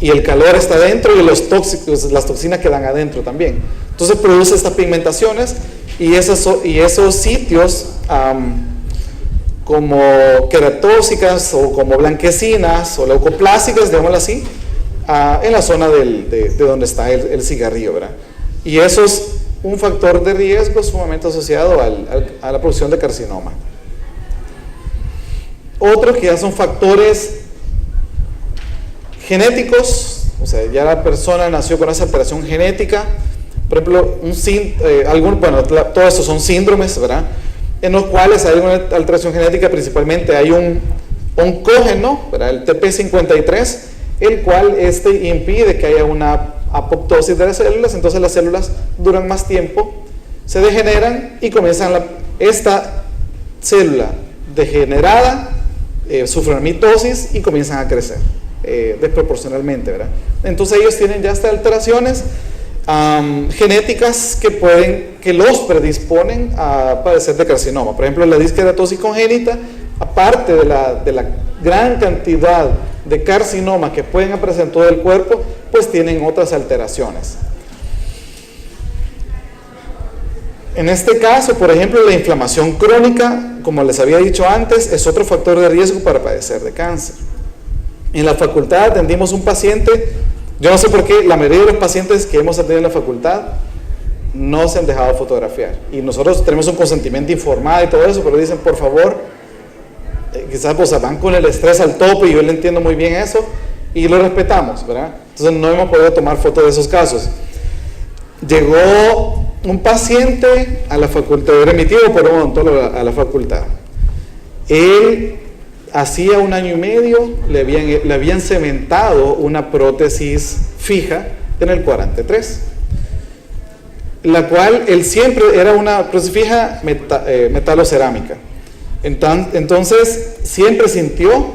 y el calor está adentro y las toxinas quedan adentro también. Entonces produce estas pigmentaciones. Y esos sitios como queratóxicas o como blanquecinas o leucoplásticas, digámoslo así, en la zona de donde está el cigarrillo, ¿verdad? Y eso es un factor de riesgo sumamente asociado a la producción de carcinoma. Otros que ya son factores genéticos, o sea, ya la persona nació con esa alteración genética. Por ejemplo, todos estos son síndromes, ¿verdad? En los cuales hay una alteración genética, principalmente hay un oncógeno, ¿verdad? El TP53, el cual impide que haya una apoptosis de las células. Entonces las células duran más tiempo, se degeneran y comienzan esta célula degenerada, sufre una mitosis y comienzan a crecer desproporcionalmente, ¿verdad? Entonces ellos tienen ya estas alteraciones genéticas que los predisponen a padecer de carcinoma. Por ejemplo, la disqueratosis congénita, aparte de la gran cantidad de carcinoma que pueden aparecer en todo el cuerpo, pues tienen otras alteraciones. En este caso, por ejemplo, la inflamación crónica, como les había dicho antes, es otro factor de riesgo para padecer de cáncer. En la facultad atendimos un paciente. Yo no sé por qué la mayoría de los pacientes que hemos atendido en la facultad no se han dejado fotografiar, y nosotros tenemos un consentimiento informado y todo eso, pero dicen, por favor, quizás pues van con el estrés al tope, y yo le entiendo muy bien eso y lo respetamos, ¿verdad? Entonces no hemos podido tomar fotos de esos casos. Llegó un paciente a la facultad, remitido por un odontólogo a la facultad. Él hacía 1 año y medio le habían cementado una prótesis fija en el cuadrante 3, la cual él siempre era una prótesis fija metalocerámica. Entonces siempre sintió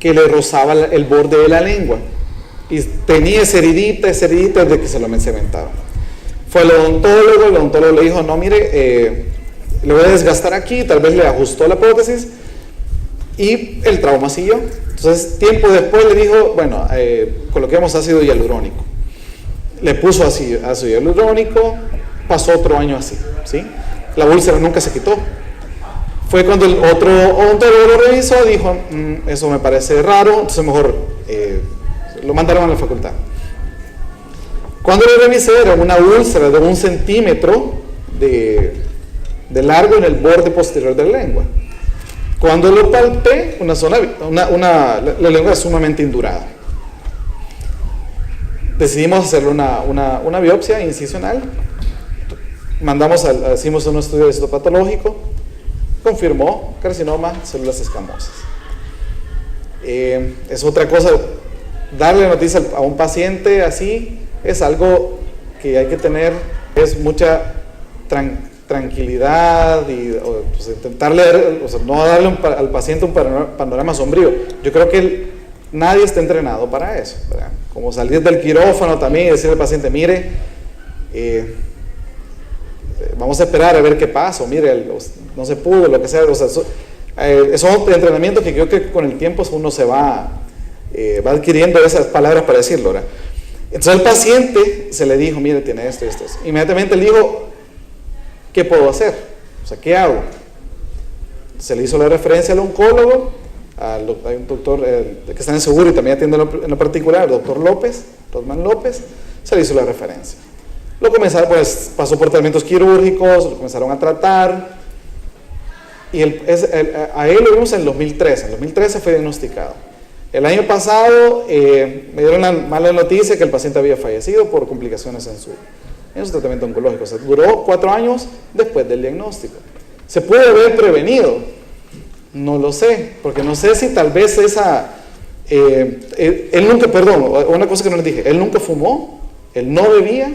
que le rozaba el borde de la lengua. Y tenía esa heridita desde que se lo cementaron. Fue el odontólogo le dijo, no, mire, le voy a desgastar aquí, tal vez le ajustó la prótesis y el trauma siguió. Entonces, tiempo después le dijo, bueno, coloquemos ácido hialurónico. Le puso ácido hialurónico, pasó otro año así, ¿sí? La úlcera nunca se quitó. Fue cuando el otro odontólogo lo revisó, dijo, eso me parece raro, entonces mejor lo mandaron a la facultad. Cuando lo revisé, era una úlcera de 1 centímetro de largo en el borde posterior de la lengua. Cuando lo palpé, la lengua es sumamente indurada. Decidimos hacerle una biopsia incisional. Hicimos un estudio histopatológico, confirmó carcinoma, células escamosas. Es otra cosa, darle noticia a un paciente así es algo que hay que tener, es mucha tranquilidad y pues, intentar leer, o sea, no darle al paciente un panorama sombrío. Yo creo que nadie está entrenado para eso, ¿verdad? Como salir del quirófano también y decirle al paciente, mire, vamos a esperar a ver qué pasa, mire, no se pudo, lo que sea. O sea, son entrenamientos que creo que con el tiempo uno se va adquiriendo esas palabras para decirlo, ¿verdad? Entonces al paciente se le dijo, mire, tiene esto y esto. Inmediatamente le dijo, ¿qué puedo hacer? O sea, ¿qué hago? Se le hizo la referencia al oncólogo, hay un doctor que está en el seguro y también atiende en lo particular, el doctor Rodman López, se le hizo la referencia. Lo comenzaron, pues, pasó por tratamientos quirúrgicos, lo comenzaron a tratar, y a él lo vimos en 2013. En 2013 fue diagnosticado. El año pasado me dieron la mala noticia que el paciente había fallecido por complicaciones en su tratamiento oncológico. O sea, duró 4 años después del diagnóstico. ¿Se puede haber prevenido? No lo sé, porque no sé si tal vez él nunca, perdón, una cosa que no les dije, él nunca fumó, él no bebía,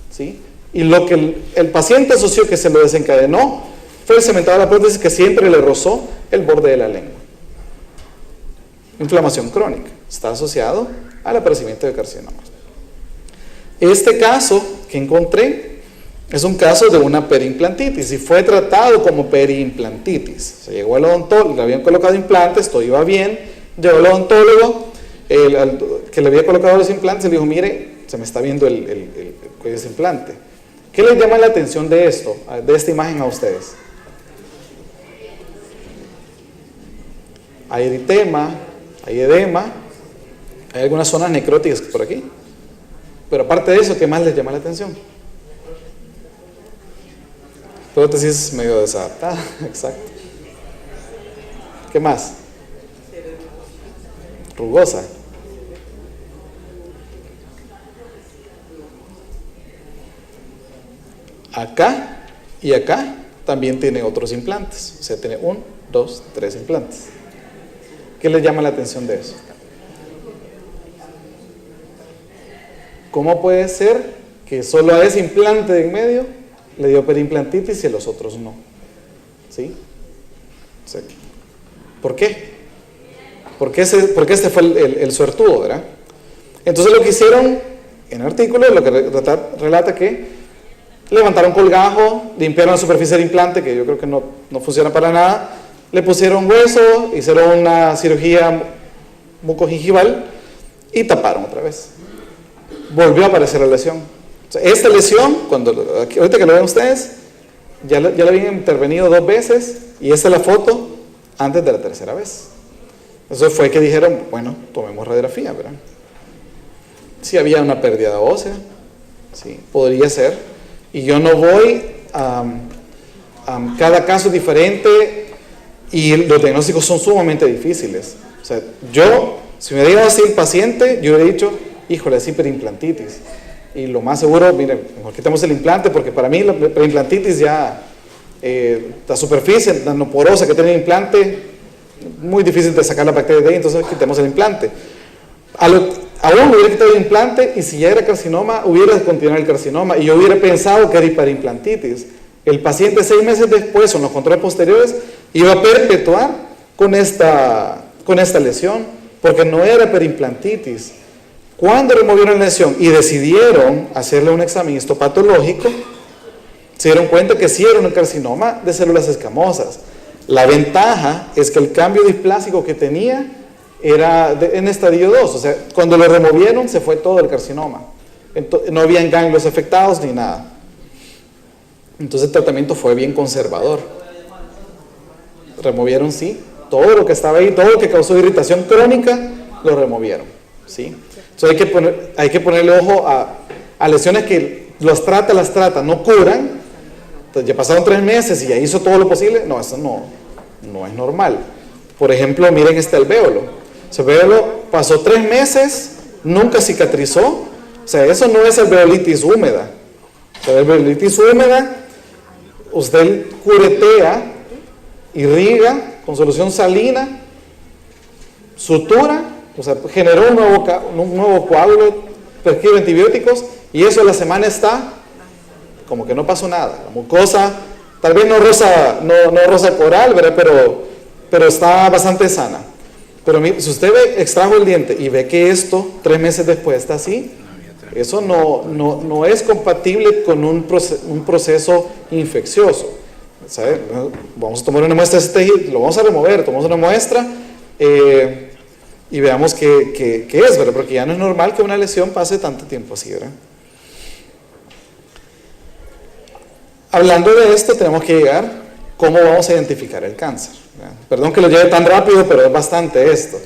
¿sí? Y lo que el paciente asoció que se lo desencadenó fue el cementado de la prótesis que siempre le rozó el borde de la lengua. Inflamación crónica, está asociado al aparecimiento de carcinomas. Este caso que encontré es un caso de una periimplantitis y fue tratado como periimplantitis. Se llegó al odontólogo, le habían colocado implantes, todo iba bien, llegó al odontólogo, que le había colocado los implantes, y le dijo, mire, se me está viendo el cuello de ese implante. ¿Qué les llama la atención de esto, de esta imagen a ustedes? Hay eritema, hay edema, hay algunas zonas necróticas por aquí, pero aparte de eso, ¿qué más les llama la atención? Prótesis medio desadaptada, exacto. ¿Qué más? Rugosa. Acá y acá también tiene otros implantes, o sea, tiene 1, 2, 3 implantes. ¿Qué les llama la atención de eso? ¿Cómo puede ser que solo a ese implante de en medio le dio periimplantitis y a los otros no? ¿Sí? Sí. ¿Por qué? Porque este fue el suertudo, ¿verdad? Entonces lo que hicieron en el artículo, lo que relata que levantaron colgajo, limpiaron la superficie del implante, que yo creo que no funciona para nada, le pusieron hueso, hicieron una cirugía mucogingival y taparon otra vez. Volvió a aparecer la lesión. O sea, esta lesión, ahorita que lo ven ustedes, ya la habían intervenido 2 veces y esta es la foto antes de la 3ª vez. Eso fue que dijeron, bueno, tomemos radiografía, ¿verdad? Si había una pérdida ósea, sí, podría ser. Y yo no voy cada caso es diferente y los diagnósticos son sumamente difíciles. O sea, si me hubiera así el paciente, yo hubiera dicho, híjole, es hiperimplantitis. Y lo más seguro, miren, mejor quitamos el implante, porque para mí la periimplantitis ya, la superficie nanoporosa que tiene el implante, muy difícil de sacar la bacteria de ahí, entonces quitemos el implante. Aún hubiera quitado el implante y si ya era carcinoma, hubiera continuado el carcinoma y yo hubiera pensado que era hiperimplantitis. El paciente 6 meses después, en los controles posteriores, iba a perpetuar con esta lesión porque no era perimplantitis. Cuando removieron la lesión y decidieron hacerle un examen histopatológico, se dieron cuenta que sí era un carcinoma de células escamosas. La ventaja es que el cambio displásico que tenía era en estadio 2, o sea, cuando lo removieron se fue todo el carcinoma. Entonces, no habían ganglios afectados ni nada. Entonces el tratamiento fue bien conservador. Removieron, sí, todo lo que estaba ahí, todo lo que causó irritación crónica, lo removieron, ¿sí? Entonces hay que ponerle ojo a lesiones que las trata, no curan. Entonces ya pasaron 3 meses y ya hizo todo lo posible. No, eso no es normal. Por ejemplo, miren este alvéolo. Ese alvéolo pasó 3 meses, nunca cicatrizó. O sea, eso no es alveolitis húmeda. O sea, alveolitis húmeda, usted curetea, irriga con solución salina, sutura, o sea, generó un nuevo coágulo, prescribe antibióticos y eso a la semana está como que no pasó nada. La mucosa, tal vez no rosa coral, ¿verdad? Pero está bastante sana. Pero si usted extrajo el diente y ve que esto 3 meses después está así, eso no es compatible con un proceso infeccioso. ¿Sabe? Vamos a tomar una muestra de este tejido, lo vamos a remover, tomamos una muestra y veamos qué es, ¿verdad? Porque ya no es normal que una lesión pase tanto tiempo así, ¿verdad? Hablando de esto, tenemos que llegar cómo vamos a identificar el cáncer, ¿verdad? Perdón que lo lleve tan rápido, pero es bastante esto.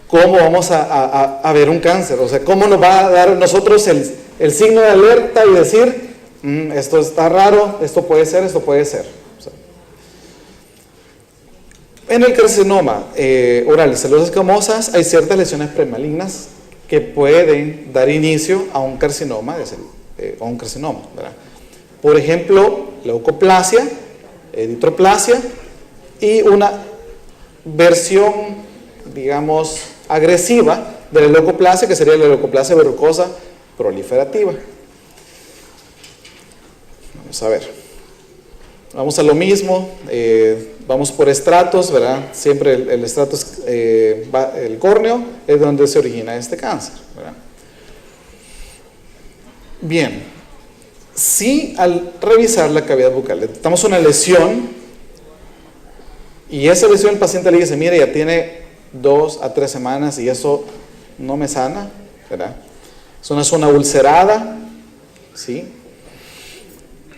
¿Cómo vamos a ver un cáncer? O sea, ¿cómo nos va a dar a nosotros el signo de alerta y decir, esto está raro, esto puede ser, esto puede ser? O sea, en el carcinoma oral y células escamosas hay ciertas lesiones premalignas que pueden dar inicio a un carcinoma, ¿verdad? Por ejemplo, leucoplasia, eritroplasia y una versión, digamos, agresiva de la leucoplasia, que sería la leucoplasia verrucosa proliferativa. Vamos a ver. Vamos a lo mismo, vamos por estratos, ¿verdad? Siempre el estrato, el córneo, es donde se origina este cáncer, ¿verdad? Bien, si al revisar la cavidad bucal detectamos una lesión y esa lesión el paciente le dice, mire, ya tiene 2 a 3 semanas y eso no me sana, ¿verdad? Es una zona ulcerada, ¿sí?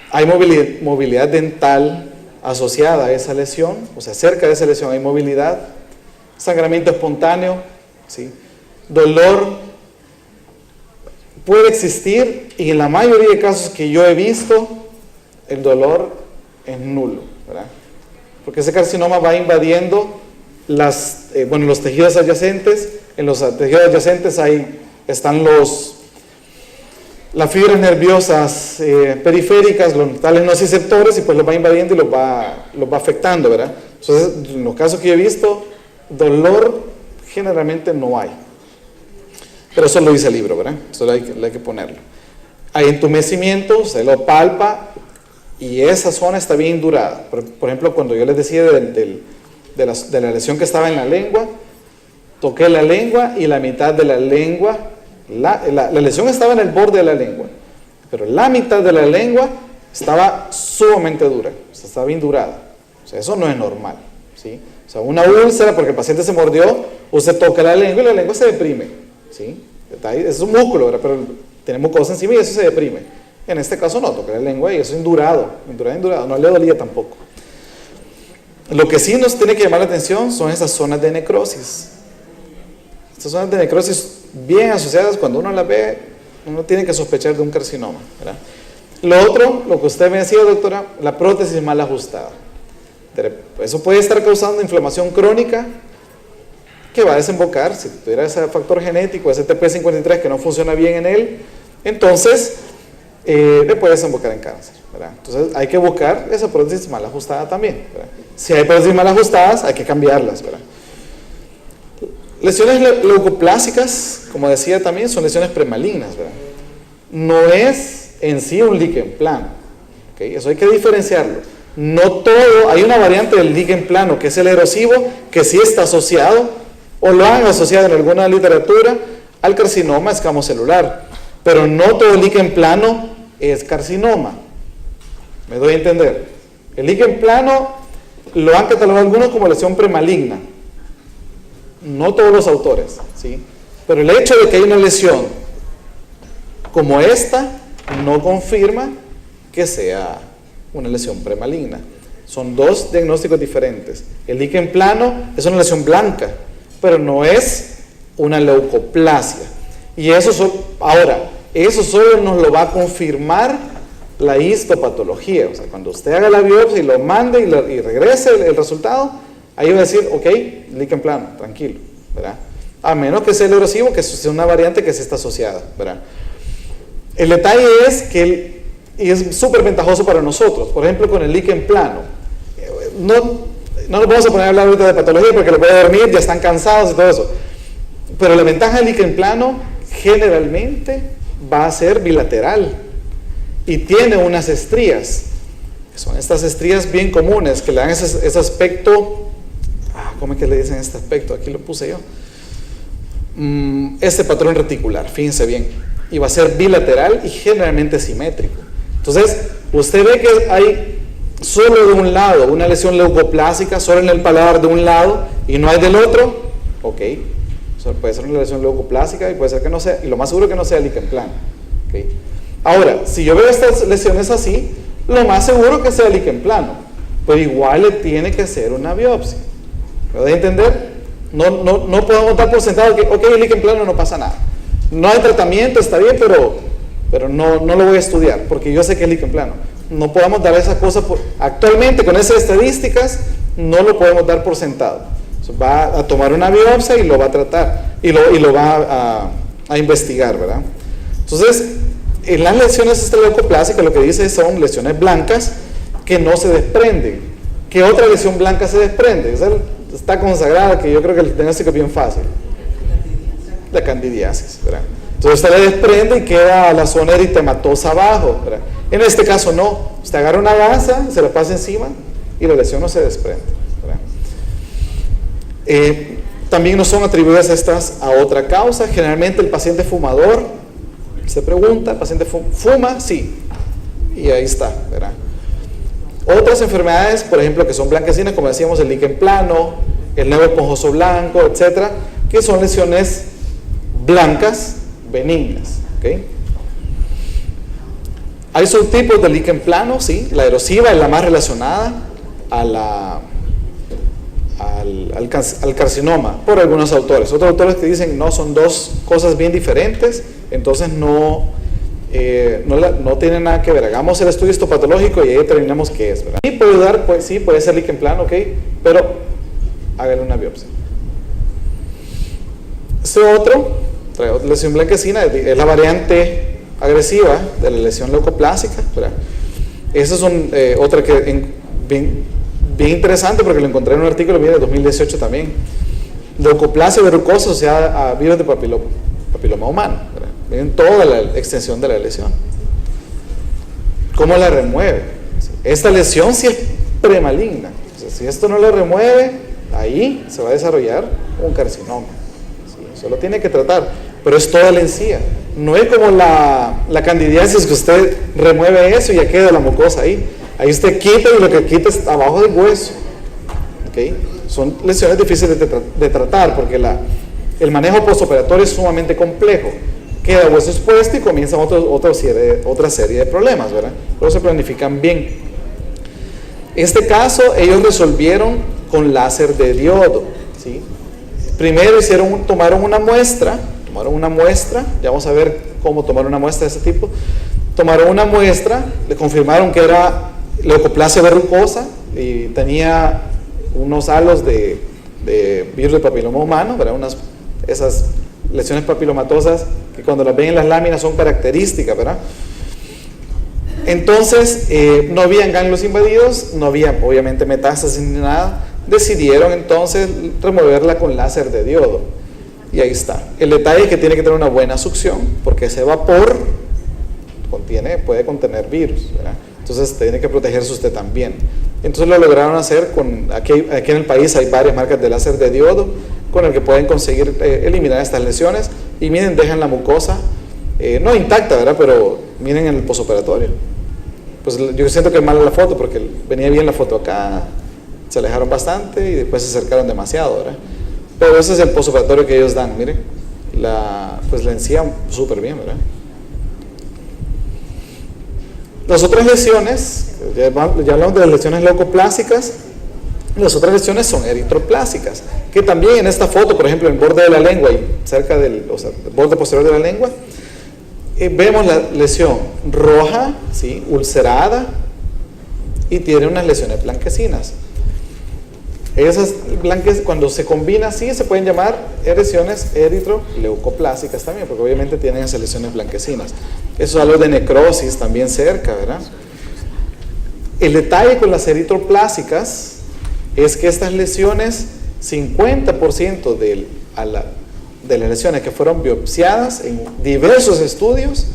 Hay movilidad dental asociada a esa lesión, o sea, cerca de esa lesión hay movilidad, sangramiento espontáneo, ¿sí? Dolor puede existir y en la mayoría de casos que yo he visto, el dolor es nulo, ¿verdad? Porque ese carcinoma va invadiendo los tejidos adyacentes. En los tejidos adyacentes están las fibras nerviosas periféricas, los tales nociceptores, y pues los va invadiendo y los va afectando, ¿verdad? Entonces, en los casos que yo he visto, dolor generalmente no hay. Pero eso lo dice el libro, ¿verdad? Eso hay que ponerlo. Hay entumecimiento, se lo palpa y esa zona está bien durada. Por ejemplo, cuando yo les decía de la lesión que estaba en la lengua, toqué la lengua y la mitad de la lengua, la lesión estaba en el borde de la lengua, pero la mitad de la lengua estaba sumamente dura, o sea, estaba bien durada. O sea, eso no es normal, ¿sí? O sea, una úlcera porque el paciente se mordió, usted toca la lengua y la lengua se deprime, ¿sí? Es un músculo, ¿verdad? Pero tiene mucosa encima y eso se deprime. En este caso no, toca la lengua y eso es indurado, no le dolía tampoco. Lo que sí nos tiene que llamar la atención son esas zonas de necrosis. Estas zonas de necrosis bien asociadas, cuando uno las ve, uno tiene que sospechar de un carcinoma, ¿verdad? Lo otro, lo que usted me decía, doctora, la prótesis mal ajustada. Eso puede estar causando inflamación crónica que va a desembocar, si tuviera ese factor genético, ese TP53 que no funciona bien en él, entonces le puede desembocar en cáncer, ¿verdad? Entonces hay que buscar esa prótesis mal ajustada también, ¿verdad? Si hay prótesis mal ajustadas, hay que cambiarlas, ¿verdad? Lesiones leucoplásicas, como decía también, son lesiones premalignas, ¿verdad? No es en sí un líquen plano, ¿okay? Eso hay que diferenciarlo. No todo, hay una variante del líquen plano que es el erosivo, que sí está asociado o lo han asociado en alguna literatura al carcinoma escamocelular, pero no todo el líquen plano es carcinoma. ¿Me doy a entender? El líquen plano lo han catalogado algunos como lesión premaligna, no todos los autores, ¿sí? Pero el hecho de que hay una lesión como esta no confirma que sea una lesión premaligna. Son dos diagnósticos diferentes. El líquen plano es una lesión blanca, pero no es una leucoplasia. Y ahora, eso solo nos lo va a confirmar la histopatología. O sea, cuando usted haga la biopsia y lo mande y regrese el resultado, ahí va a decir, ok, líquen plano, tranquilo, ¿verdad? A menos que sea el erosivo, que sea una variante que sí está asociada, ¿verdad? El detalle es que es súper ventajoso para nosotros, por ejemplo, con el líquen plano. No nos vamos a poner a hablar ahorita de patología porque lo puede dormir, ya están cansados y todo eso. Pero la ventaja del líquen plano generalmente va a ser bilateral y tiene unas estrías, que son estas estrías bien comunes que le dan ese aspecto, ¿cómo es que le dicen este aspecto? Aquí lo puse yo. Este patrón reticular, fíjense bien, y va a ser bilateral y generalmente simétrico. Entonces, usted ve que hay solo de un lado una lesión leucoplásica, solo en el paladar de un lado y no hay del otro, ok, puede ser una lesión leucoplásica y puede ser que no sea, y lo más seguro que no sea líquen plano, okay. Ahora, si yo veo estas lesiones así, lo más seguro que sea líquen plano, pero igual le tiene que hacer una biopsia. ¿Me voy a entender? No podemos dar por sentado que, ok, el líquen plano no pasa nada, no hay tratamiento, está bien, pero no lo voy a estudiar porque yo sé que es líquen plano. No podemos dar esa cosa actualmente con esas estadísticas, no lo podemos dar por sentado. Va a tomar una biopsia y lo va a tratar y lo va a investigar, ¿verdad? Entonces, en las lesiones leucoplásicas lo que dice son lesiones blancas que no se desprenden. ¿Qué otra lesión blanca se desprende? Esa está consagrada, que yo creo que el diagnóstico es bien fácil. La candidiasis, ¿verdad? Entonces usted le desprende y queda la zona eritematosa abajo, ¿verdad? En este caso no, usted agarra una gasa, se la pasa encima y la lesión no se desprende, ¿verdad? También no son atribuidas estas a otra causa. Generalmente el paciente fumador se pregunta, ¿el paciente fuma? Sí, y ahí está, ¿verdad? Otras enfermedades, por ejemplo, que son blanquecinas, como decíamos, el líquen plano, el nervio esponjoso blanco, etcétera, que son lesiones blancas benignas, ¿ok? Hay subtipos de líquen plano, sí, la erosiva es la más relacionada al carcinoma, por algunos autores. Otros autores que dicen no, son dos cosas bien diferentes, entonces no tiene nada que ver. Hagamos el estudio histopatológico y ahí determinamos qué es, ¿verdad? Y puede dar, pues sí, puede ser líquen plano, ok, pero hágale una biopsia. Este otro, trae otra lesión blanquecina, es la variante agresiva de la lesión leucoplásica, ¿verdad? Esa es otra que bien interesante porque lo encontré en un artículo de 2018 también. Leucoplasia verrucosa asociada a virus de papiloma humano, ¿verdad? Miren toda la extensión de la lesión. ¿Cómo la remueve? Esta lesión sí es premaligna. O sea, si esto no la remueve, ahí se va a desarrollar un carcinoma. ¿Sí? Solo tiene que tratar, pero es toda la encía. No es como la candidiasis que usted remueve eso y ya queda la mucosa ahí. Ahí usted quita y lo que quita es abajo del hueso. ¿Okay? Son lesiones difíciles de tratar porque el manejo postoperatorio es sumamente complejo. Queda hueso expuesto y comienzan otra serie de problemas, ¿verdad? Pero se planifican bien. En este caso, ellos resolvieron con láser de diodo, ¿sí? Primero tomaron una muestra, ya vamos a ver cómo tomar una muestra de este tipo. Tomaron una muestra, le confirmaron que era leucoplasia verrucosa y tenía unos halos de virus de papiloma humano, ¿verdad? Esas lesiones papilomatosas que cuando las ven en las láminas son características, ¿verdad? Entonces, no habían ganglios invadidos, no había obviamente metástasis ni nada. Decidieron entonces removerla con láser de diodo. Y ahí está. El detalle es que tiene que tener una buena succión, porque ese vapor puede contener virus, ¿verdad? Entonces tiene que protegerse usted también. Entonces lo lograron hacer aquí en el país hay varias marcas de láser de diodo. con el que pueden conseguir eliminar estas lesiones. Y miren, dejan la mucosa, no intacta, ¿verdad? Pero miren en el posoperatorio. Pues yo siento que es mala la foto, porque venía bien la foto acá, se alejaron bastante y después se acercaron demasiado, ¿verdad? Pero ese es el posoperatorio que ellos dan, miren, pues la encía súper bien, ¿verdad? Las otras lesiones, ya hablamos de las lesiones leucoplásicas. Las otras lesiones son eritroplásicas, que también en esta foto, por ejemplo, en el borde de la lengua y cerca del borde posterior de la lengua, vemos la lesión roja, ¿sí?, ulcerada, y tiene unas lesiones blanquecinas. Esas cuando se combina así, se pueden llamar lesiones eritroleucoplásicas también, porque obviamente tienen esas lesiones blanquecinas. Eso es algo de necrosis también cerca, ¿verdad? El detalle con las eritroplásicas es que estas lesiones, 50% de las lesiones que fueron biopsiadas en diversos estudios,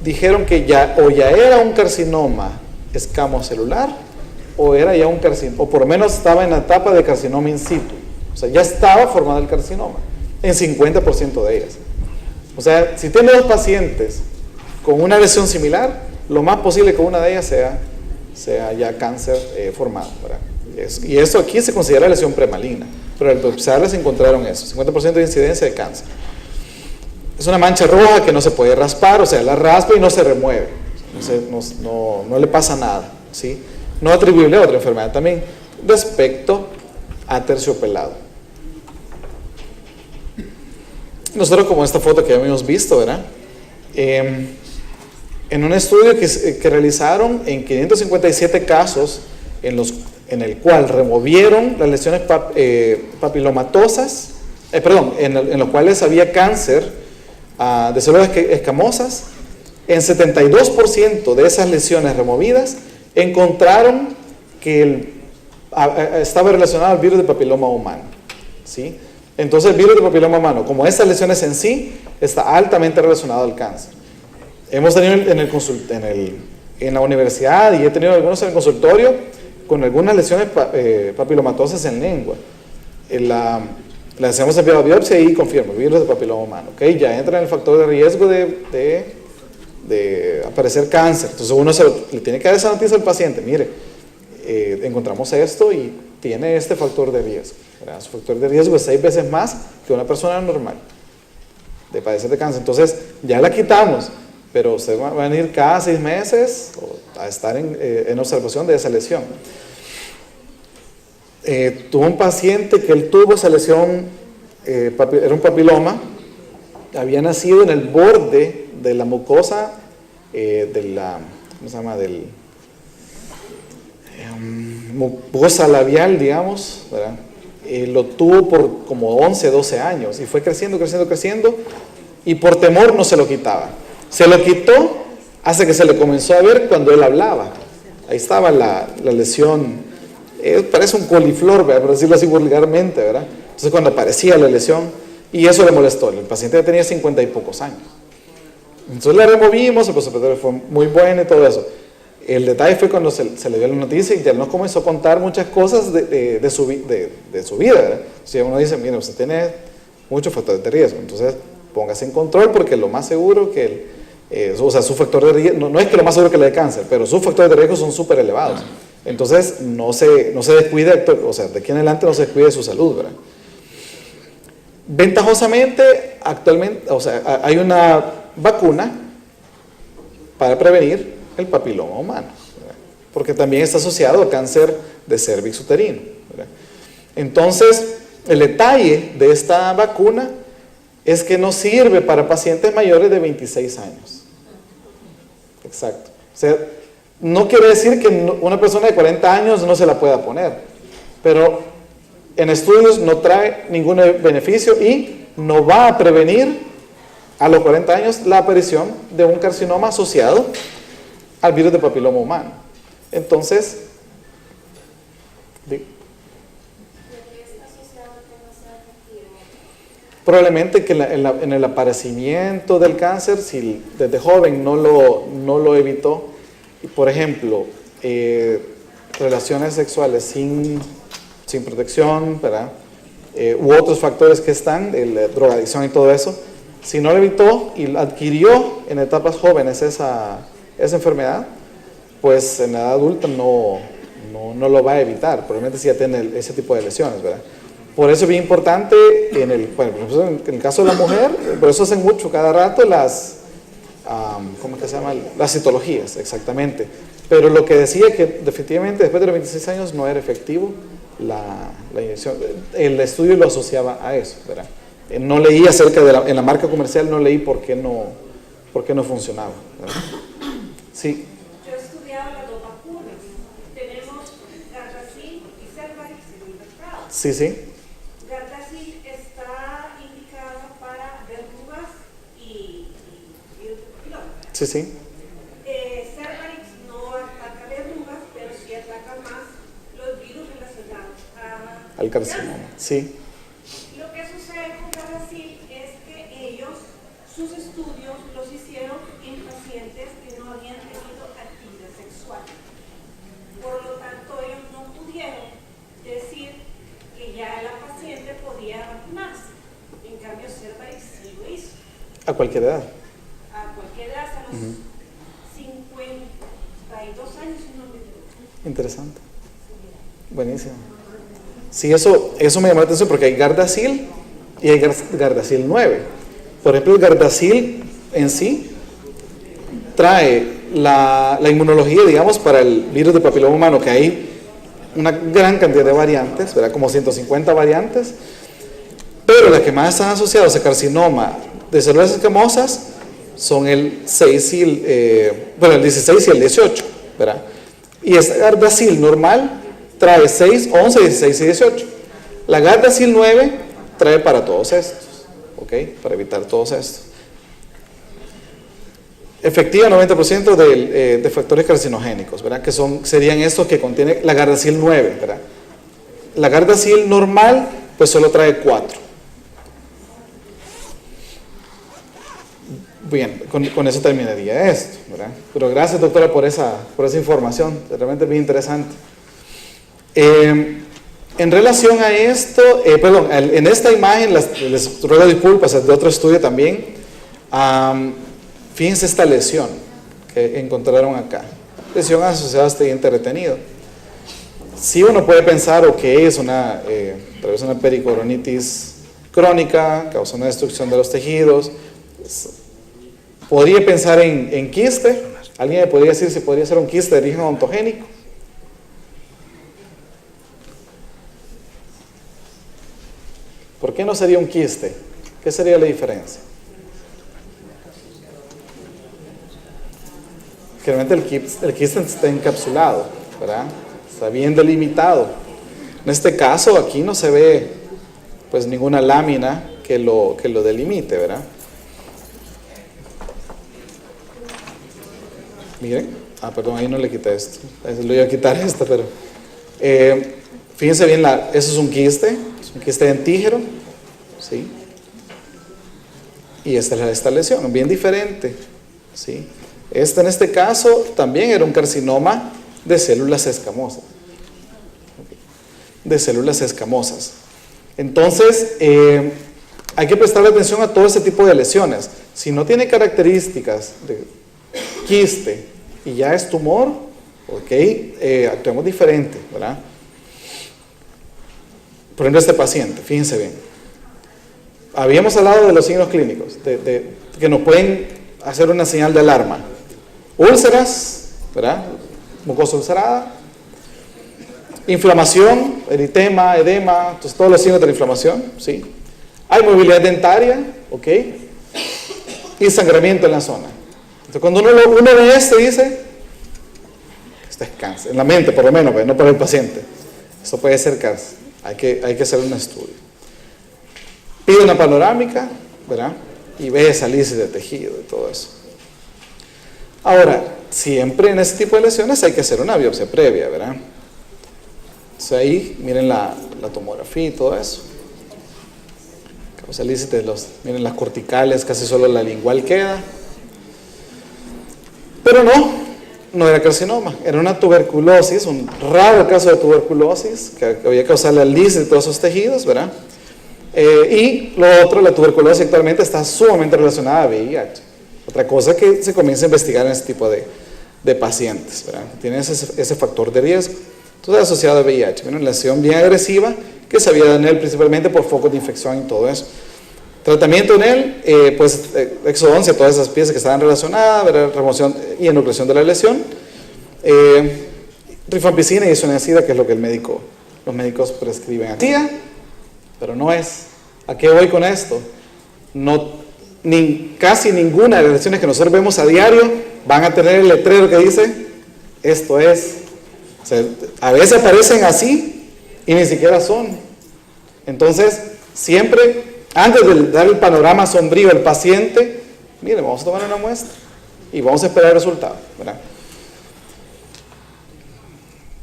dijeron que ya era un carcinoma escamocelular o era ya un carcinoma, o por lo menos estaba en la etapa de carcinoma in situ. O sea, ya estaba formado el carcinoma en 50% de ellas. O sea, si tiene dos pacientes con una lesión similar, lo más posible que una de ellas sea ya cáncer formado, ¿verdad? Y eso aquí se considera lesión premaligna, pero al biopsiarlas encontraron eso, 50% de incidencia de cáncer. Es una mancha roja que no se puede raspar, o sea, la raspa y no se remueve, no le pasa nada, ¿sí? No atribuible a otra enfermedad también, respecto a terciopelado. Nosotros, como esta foto que habíamos visto, ¿verdad? En un estudio que realizaron en 557 casos en el cual removieron las lesiones papilomatosas, en los cuales había cáncer de células escamosas, en 72% de esas lesiones removidas encontraron que estaba relacionado al virus de papiloma humano, ¿sí? Entonces el virus de papiloma humano, como estas lesiones en sí, está altamente relacionado al cáncer. Hemos tenido en la universidad, y he tenido algunos en el consultorio, con algunas lesiones papilomatosas en lengua. Le hacemos el biopsia y confirma virus de papiloma humano, ¿okay? Ya entra en el factor de riesgo de aparecer cáncer. Entonces uno le tiene que dar esa noticia al paciente: mire, encontramos esto y tiene este factor de riesgo, ¿verdad? Su factor de riesgo es 6 veces más que una persona normal de padecer de cáncer. Entonces ya la quitamos, pero usted va a venir cada 6 meses a estar en observación de esa lesión. Tuvo un paciente que él tuvo esa lesión, era un papiloma, había nacido en el borde de la mucosa ¿cómo se llama? Mucosa labial, digamos, ¿verdad? Lo tuvo por como 11, 12 años y fue creciendo, y por temor no se lo quitaba. Se lo quitó hasta que se le comenzó a ver cuando él hablaba. Ahí estaba la lesión, parece un coliflor, ¿verdad?, por decirlo así vulgarmente, ¿verdad? Entonces cuando aparecía la lesión, y eso le molestó, el paciente ya tenía 50 y pocos años. Entonces la removimos, el procedimiento fue muy bueno y todo eso. El detalle fue cuando se le dio la noticia y ya nos comenzó a contar muchas cosas de su vida, ¿verdad? Si uno dice: mire, usted tiene muchos factores de riesgo, entonces póngase en control, porque lo más seguro que su factor de riesgo, no es que lo más seguro que le dé cáncer, pero sus factores de riesgo son súper elevados. Entonces no se descuide, o sea, de aquí en adelante no se descuide de su salud, ¿verdad? Ventajosamente, actualmente, o sea, hay una vacuna para prevenir el papiloma humano, ¿verdad?, porque también está asociado a cáncer de cervix uterino, ¿verdad? Entonces, el detalle de esta vacuna es que no sirve para pacientes mayores de 26 años. Exacto. O sea, no quiere decir que una persona de 40 años no se la pueda poner, pero en estudios no trae ningún beneficio y no va a prevenir a los 40 años la aparición de un carcinoma asociado al virus de papiloma humano. Entonces, probablemente que en el aparecimiento del cáncer, si desde joven no lo evitó, por ejemplo, relaciones sexuales sin protección, ¿verdad?, u otros factores que están, drogadicción y todo eso, si no lo evitó y adquirió en etapas jóvenes esa enfermedad, pues en la edad adulta no lo va a evitar, probablemente si ya tiene ese tipo de lesiones, ¿verdad? Por eso es bien importante, en el caso de la mujer, por eso hacen mucho cada rato las, ¿cómo que se llama? Las citologías, exactamente. Pero lo que decía que definitivamente después de los 26 años no era efectivo la inyección, el estudio lo asociaba a eso, ¿verdad? No leí acerca de en la marca comercial, no leí por qué no funcionaba, ¿verdad? Sí. Yo he estudiado las dos vacunas. Tenemos Gardasil y Cervarix en el mercado. Sí, sí. Gardasil está indicada para verrugas y Sí, sí. Cervarix no ataca verrugas, pero sí ataca más los virus relacionados Al carcinoma, sí. Lo que sucede con Gardasil es que ellos, sus estudios los hicieron en pacientes que no habían tenido actividad sexual. Por lo tanto, ellos no pudieron decir que ya la paciente podía vacunarse. En cambio, Cervarix sí lo hizo. A cualquier edad. A cualquier edad, hasta los 52 años, si no me equivoco. Interesante. Buenísimo. Sí, eso me llamó la atención porque hay Gardasil y hay Gardasil 9. Por ejemplo, el Gardasil en sí trae la inmunología, digamos, para el virus de papiloma humano, que hay una gran cantidad de variantes, ¿verdad? Como 150 variantes, pero las que más están asociadas a carcinoma de células escamosas son el 6 y el 16 y el 18, ¿verdad? Y este Gardasil normal trae 6, 11, 16 y 18. La Gardasil 9 trae para todos estos, ¿ok? Para evitar todos estos. Efectiva 90% de factores carcinogénicos, ¿verdad? Que serían estos que contiene la Gardasil 9, ¿verdad? La Gardasil normal, pues solo trae 4. Bien, con eso terminaría esto, ¿verdad? Pero gracias, doctora, por esa información, realmente bien interesante. En relación a esto, en esta imagen, les ruego disculpas, es de otro estudio también. Fíjense esta lesión que encontraron acá. Lesión asociada a este diente retenido. Si uno puede pensar, ok, es una pericoronitis crónica, causa una destrucción de los tejidos. Podría pensar en quiste. ¿Alguien me podría decir si podría ser un quiste de origen odontogénico? ¿Por qué no sería un quiste? ¿Qué sería la diferencia? Generalmente el quiste está encapsulado, ¿verdad? Está bien delimitado. En este caso aquí no se ve pues ninguna lámina que lo delimite, ¿verdad? Miren, perdón, ahí no le quité esto. Le iba a quitar esto, pero fíjense bien, eso es un quiste dentígero, ¿sí? Y esta es esta lesión, bien diferente, ¿sí? En este caso también era un carcinoma de células escamosas. De células escamosas. Entonces, hay que prestarle atención a todo este tipo de lesiones. Si no tiene características de quiste y ya es tumor, ok, actuemos diferente, ¿verdad? Por ejemplo, este paciente, fíjense bien. Habíamos hablado de los signos clínicos, que nos pueden hacer una señal de alarma. Úlceras, ¿verdad? Mucosa ulcerada, inflamación, eritema, edema, entonces todos los signos de la inflamación, ¿sí? Hay movilidad dentaria, ¿ok? Y sangramiento en la zona. Entonces cuando uno ve esto dice, esto es cáncer, en la mente por lo menos, pero no para el paciente. Esto puede ser cáncer, hay que hacer un estudio. Pide una panorámica, ¿verdad? Y ve esa lisis de tejido y todo eso. Ahora, siempre en este tipo de lesiones hay que hacer una biopsia previa, ¿verdad? Entonces ahí, miren la tomografía y todo eso. Miren las corticales, casi solo la lingual queda. Pero no era carcinoma, era una tuberculosis, un raro caso de tuberculosis que había causado la lisis de todos esos tejidos, ¿verdad? Y lo otro, la tuberculosis actualmente está sumamente relacionada a VIH. Otra cosa que se comienza a investigar en este tipo de pacientes, ¿verdad? Tienen ese factor de riesgo. Entonces, asociado a VIH, una lesión bien agresiva que se había dado en él principalmente por focos de infección y todo eso. Tratamiento en él, pues exodoncia, todas esas piezas que estaban relacionadas, ¿verdad? Remoción y enucleación de la lesión, rifampicina y isoniazida, que es lo que los médicos prescriben. Pero no es. ¿A qué voy con esto? Casi ninguna de las lesiones que nosotros vemos a diario van a tener el letrero que dice, esto es. O sea, a veces aparecen así y ni siquiera son. Entonces, siempre, antes de dar el panorama sombrío al paciente, miren, vamos a tomar una muestra y vamos a esperar el resultado, ¿verdad?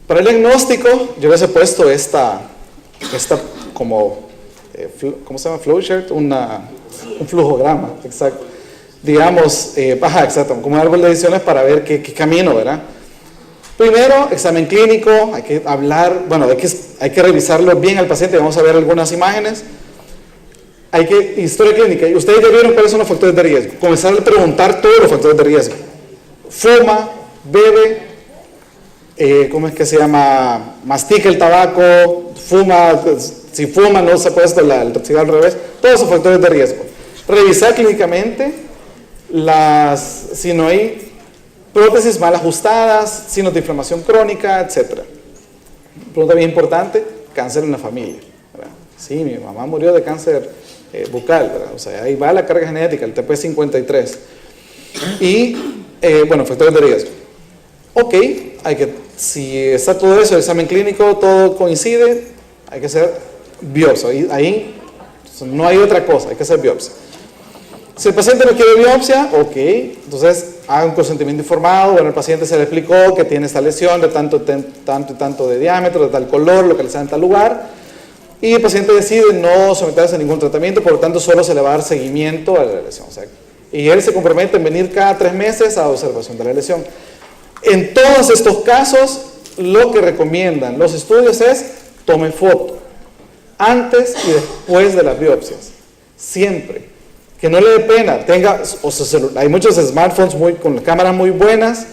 Para el diagnóstico, yo les he puesto esta como, ¿cómo se llama? Flowchart, un flujograma, exacto. Digamos, exacto, como un árbol de decisiones para ver qué camino, ¿verdad? Primero, examen clínico, hay que hablar, bueno, hay que revisarlo bien al paciente, vamos a ver algunas imágenes. Historia clínica, y ustedes ya vieron cuáles son los factores de riesgo. Comenzar a preguntar todos los factores de riesgo. Fuma, bebe, ¿cómo es que se llama? Mastica el tabaco, fuma, si fuma no se ha puesto el cigarro al revés, todos esos factores de riesgo. Revisar clínicamente si no hay prótesis mal ajustadas, signos de inflamación crónica, etc. Pregunta bien importante, cáncer en la familia, ¿verdad? Sí, mi mamá murió de cáncer bucal, ¿verdad? O sea, ahí va la carga genética, el TP53. Y, bueno, factores de riesgo. Ok, si está todo eso, el examen clínico, todo coincide, hay que hacer biopsia. Ahí no hay otra cosa, hay que hacer biopsia. Si el paciente no quiere biopsia, ok, entonces haga un consentimiento informado. Bueno, el paciente se le explicó que tiene esta lesión de tanto y tanto de diámetro, de tal color, localizada en tal lugar, y el paciente decide no someterse a ningún tratamiento, por lo tanto solo se le va a dar seguimiento a la lesión. O sea, y él se compromete en venir cada 3 meses a observación de la lesión. En todos estos casos, lo que recomiendan los estudios es tome foto antes y después de las biopsias, siempre. Que no le dé pena, hay muchos smartphones con cámaras muy buenas,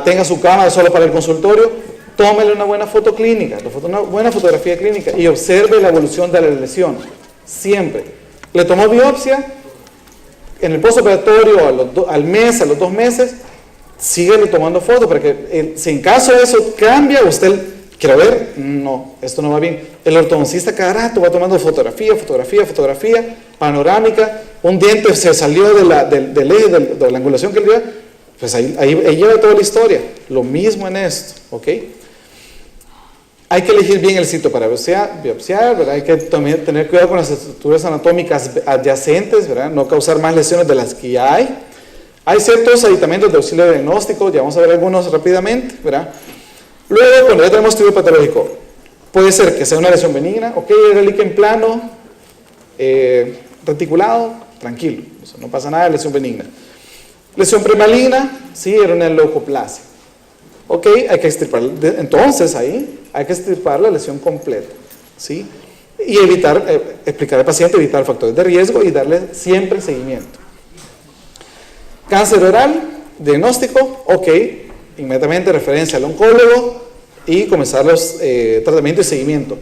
tenga su cámara solo para el consultorio, tómele una buena foto clínica, una buena fotografía clínica y observe la evolución de la lesión, siempre. Le tomó biopsia, en el postoperatorio al mes, a los 2 meses, síguele tomando fotos, para que si en caso de eso cambia, usted quiere ver, no, esto no va bien. El ortodoncista cada rato va tomando fotografía, panorámica, un diente se salió del eje de la angulación que él dio, pues ahí lleva toda la historia. Lo mismo en esto, ¿ok? Hay que elegir bien el sitio para biopsiar, ¿verdad? Hay que tener cuidado con las estructuras anatómicas adyacentes, ¿verdad? No causar más lesiones de las que ya hay. Hay ciertos aditamentos de auxilio diagnóstico, ya vamos a ver algunos rápidamente, ¿verdad? Luego, cuando ya tenemos estudio patológico, puede ser que sea una lesión benigna, ok, era líquen plano, reticulado, tranquilo, no pasa nada, lesión benigna. Lesión premaligna, sí, era una leucoplasia. Ok, hay que extirpar, entonces ahí hay que extirpar la lesión completa, ¿sí? Y explicar al paciente, evitar factores de riesgo y darle siempre seguimiento. Cáncer oral, diagnóstico, ok, inmediatamente referencia al oncólogo y comenzar los tratamientos y seguimiento.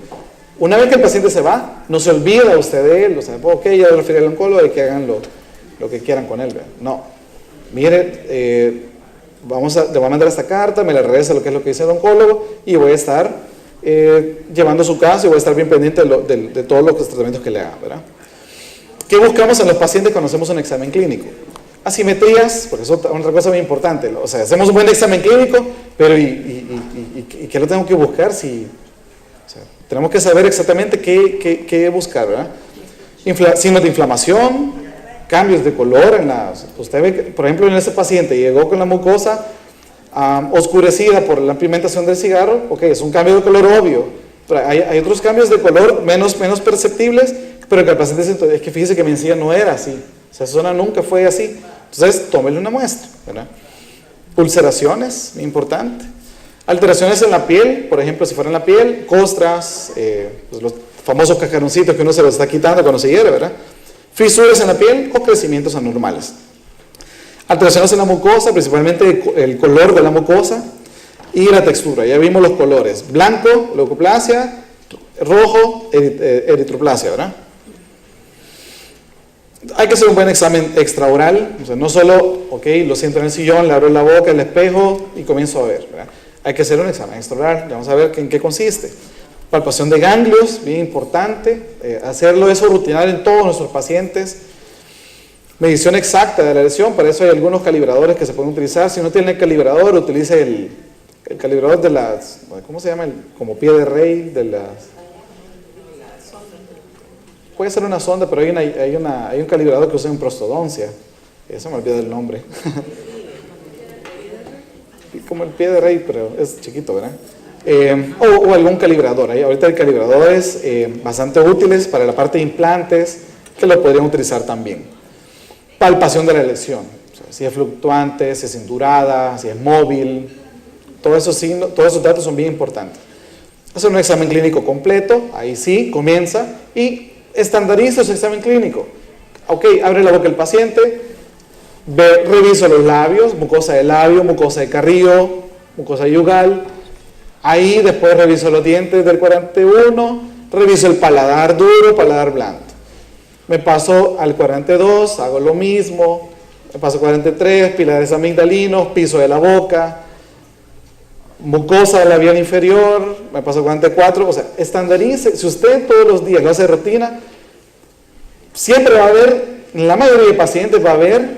Una vez que el paciente se va, no se olvida usted de él, o sea, ok, ya lo refiere al oncólogo y que hagan lo que quieran con él, ¿verdad? No, mire, le voy a mandar esta carta, me la regresa lo que es lo que dice el oncólogo y voy a estar llevando su caso y voy a estar bien pendiente de todos los tratamientos que le hagan, ¿verdad? ¿Qué buscamos en los pacientes cuando hacemos un examen clínico? Asimetrías, porque eso es otra cosa muy importante, o sea, hacemos un buen examen clínico, pero ¿y qué lo tengo que buscar? O sea, tenemos que saber exactamente qué buscar, ¿verdad? Signos de inflamación, cambios de color, usted ve que, por ejemplo, en ese paciente llegó con la mucosa oscurecida por la pigmentación del cigarro, ok, es un cambio de color obvio, pero hay otros cambios de color menos perceptibles, pero que el paciente dice, es que fíjese que mi encía no era así, o sea, esa zona nunca fue así. Entonces, tómele una muestra, ¿verdad? Ulceraciones, importante. Alteraciones en la piel, por ejemplo, si fuera en la piel, costras, pues los famosos cascaroncitos que uno se los está quitando cuando se hiere, ¿verdad? Fisuras en la piel o crecimientos anormales. Alteraciones en la mucosa, principalmente el color de la mucosa y la textura. Ya vimos los colores: blanco, leucoplasia; rojo, eritroplasia, ¿verdad? Hay que hacer un buen examen extraoral, o sea, no solo, ok, lo siento en el sillón, le abro la boca, el espejo y comienzo a ver, ¿verdad? Hay que hacer un examen extraoral, vamos a ver en qué consiste. Palpación de ganglios, bien importante, hacerlo eso rutinario en todos nuestros pacientes. Medición exacta de la lesión, para eso hay algunos calibradores que se pueden utilizar. Si no tiene el calibrador, utilice el calibrador de las, ¿cómo se llama? Como pie de rey, de las... Puede ser una sonda, pero hay un calibrador que usa en prostodoncia. Eso me olvidó el nombre. Como el pie de rey, pero es chiquito, ¿verdad? O algún calibrador. Ahorita hay calibradores bastante útiles para la parte de implantes que lo podrían utilizar también. Palpación de la lesión. O sea, si es fluctuante, si es indurada, si es móvil. Todos esos datos son bien importantes. Hacer un examen clínico completo. Ahí sí, comienza. Y estandariza su examen clínico. Ok, abre la boca el paciente, reviso los labios, mucosa de labio, mucosa de carrillo, mucosa yugal. Ahí después reviso los dientes del 41, reviso el paladar duro, paladar blando. Me paso al 42, hago lo mismo. Me paso al 43, pilares amigdalinos, piso de la boca, mucosa labial inferior, me paso al 44, o sea, estandarice. Si usted todos los días lo hace de rutina, siempre va a haber, en la mayoría de pacientes va a haber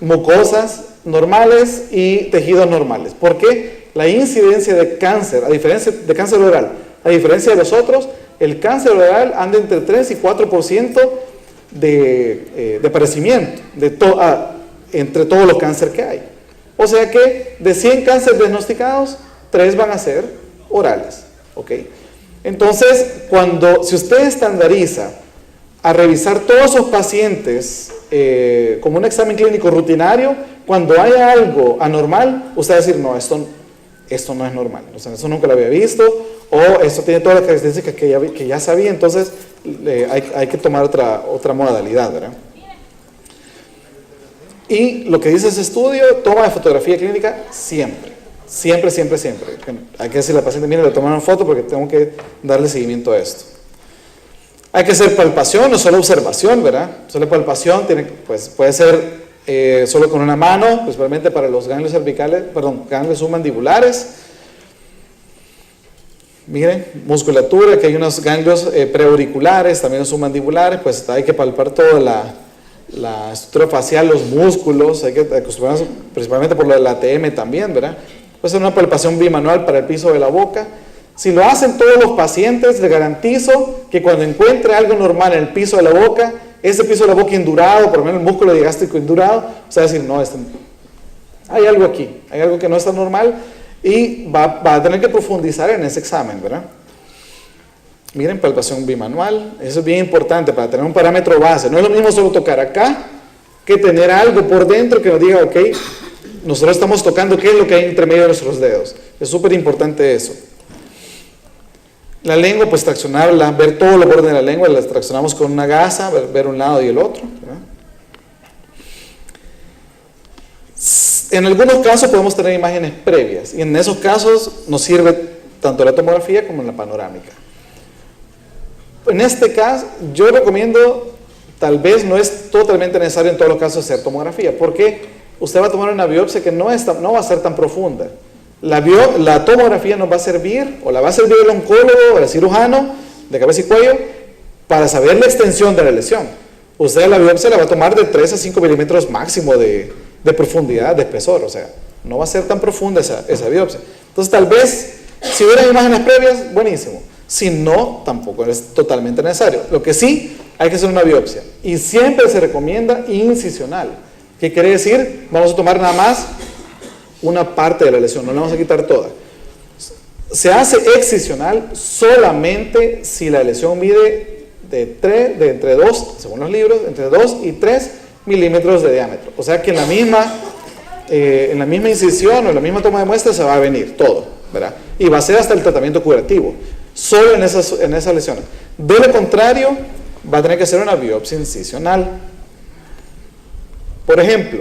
mucosas normales y tejidos normales. ¿Por qué? La incidencia de cáncer, a diferencia de cáncer oral, a diferencia de los otros, el cáncer oral anda entre 3 y 4% de aparecimiento entre todos los cánceres que hay. O sea que de 100 cánceres diagnosticados, 3 van a ser orales. ¿Okay? Entonces, si usted estandariza a revisar todos esos pacientes como un examen clínico rutinario, cuando haya algo anormal, usted va a decir, no, esto no es normal, o sea, eso nunca lo había visto, o esto tiene todas las características que ya sabía, entonces hay que tomar otra modalidad, ¿verdad? Y lo que dice ese estudio, toma de fotografía clínica siempre. Hay que decirle al paciente, mire, le tomaron foto porque tengo que darle seguimiento a esto. Hay que hacer palpación, no solo observación, ¿verdad? Solo palpación puede ser solo con una mano, principalmente para los ganglios ganglios submandibulares. Miren, musculatura, que hay unos ganglios preauriculares, también los submandibulares, pues hay que palpar toda la estructura facial, los músculos, hay que acostumbrarnos principalmente por lo del ATM también, ¿verdad? Puede ser una palpación bimanual para el piso de la boca. Si lo hacen todos los pacientes, les garantizo que cuando encuentre algo normal en el piso de la boca, ese piso de la boca indurado, por lo menos el músculo digástrico indurado, o sea, decir, no, hay algo aquí, hay algo que no está normal, y va a tener que profundizar en ese examen, ¿verdad? Miren, palpación bimanual, eso es bien importante para tener un parámetro base. No es lo mismo solo tocar acá que tener algo por dentro que nos diga, ok, nosotros estamos tocando qué es lo que hay entre medio de nuestros dedos. Es súper importante eso. La lengua, pues traccionarla, ver todos los bordes de la lengua, la traccionamos con una gasa, ver un lado y el otro, ¿verdad? En algunos casos podemos tener imágenes previas, y en esos casos nos sirve tanto la tomografía como la panorámica. En este caso, yo recomiendo, tal vez no es totalmente necesario en todos los casos hacer tomografía, porque usted va a tomar una biopsia que no va a ser tan profunda. La tomografía nos va a servir, o la va a servir el oncólogo o el cirujano de cabeza y cuello, para saber la extensión de la lesión. Usted la biopsia la va a tomar de 3 a 5 milímetros máximo de profundidad, de espesor, o sea, no va a ser tan profunda esa biopsia. Entonces, tal vez, si hubiera imágenes previas, buenísimo. Si no, tampoco es totalmente necesario. Lo que sí, hay que hacer una biopsia. Y siempre se recomienda incisional. ¿Qué quiere decir? Vamos a tomar nada más una parte de la lesión, no la vamos a quitar toda. Se hace excisional solamente si la lesión mide de entre 2, según los libros, entre 2 y 3 milímetros de diámetro. O sea que en la misma incisión o en la misma toma de muestra se va a venir todo, ¿verdad? Y va a ser hasta el tratamiento curativo. solo en esas lesiones. De lo contrario, va a tener que hacer una biopsia incisional. Por ejemplo,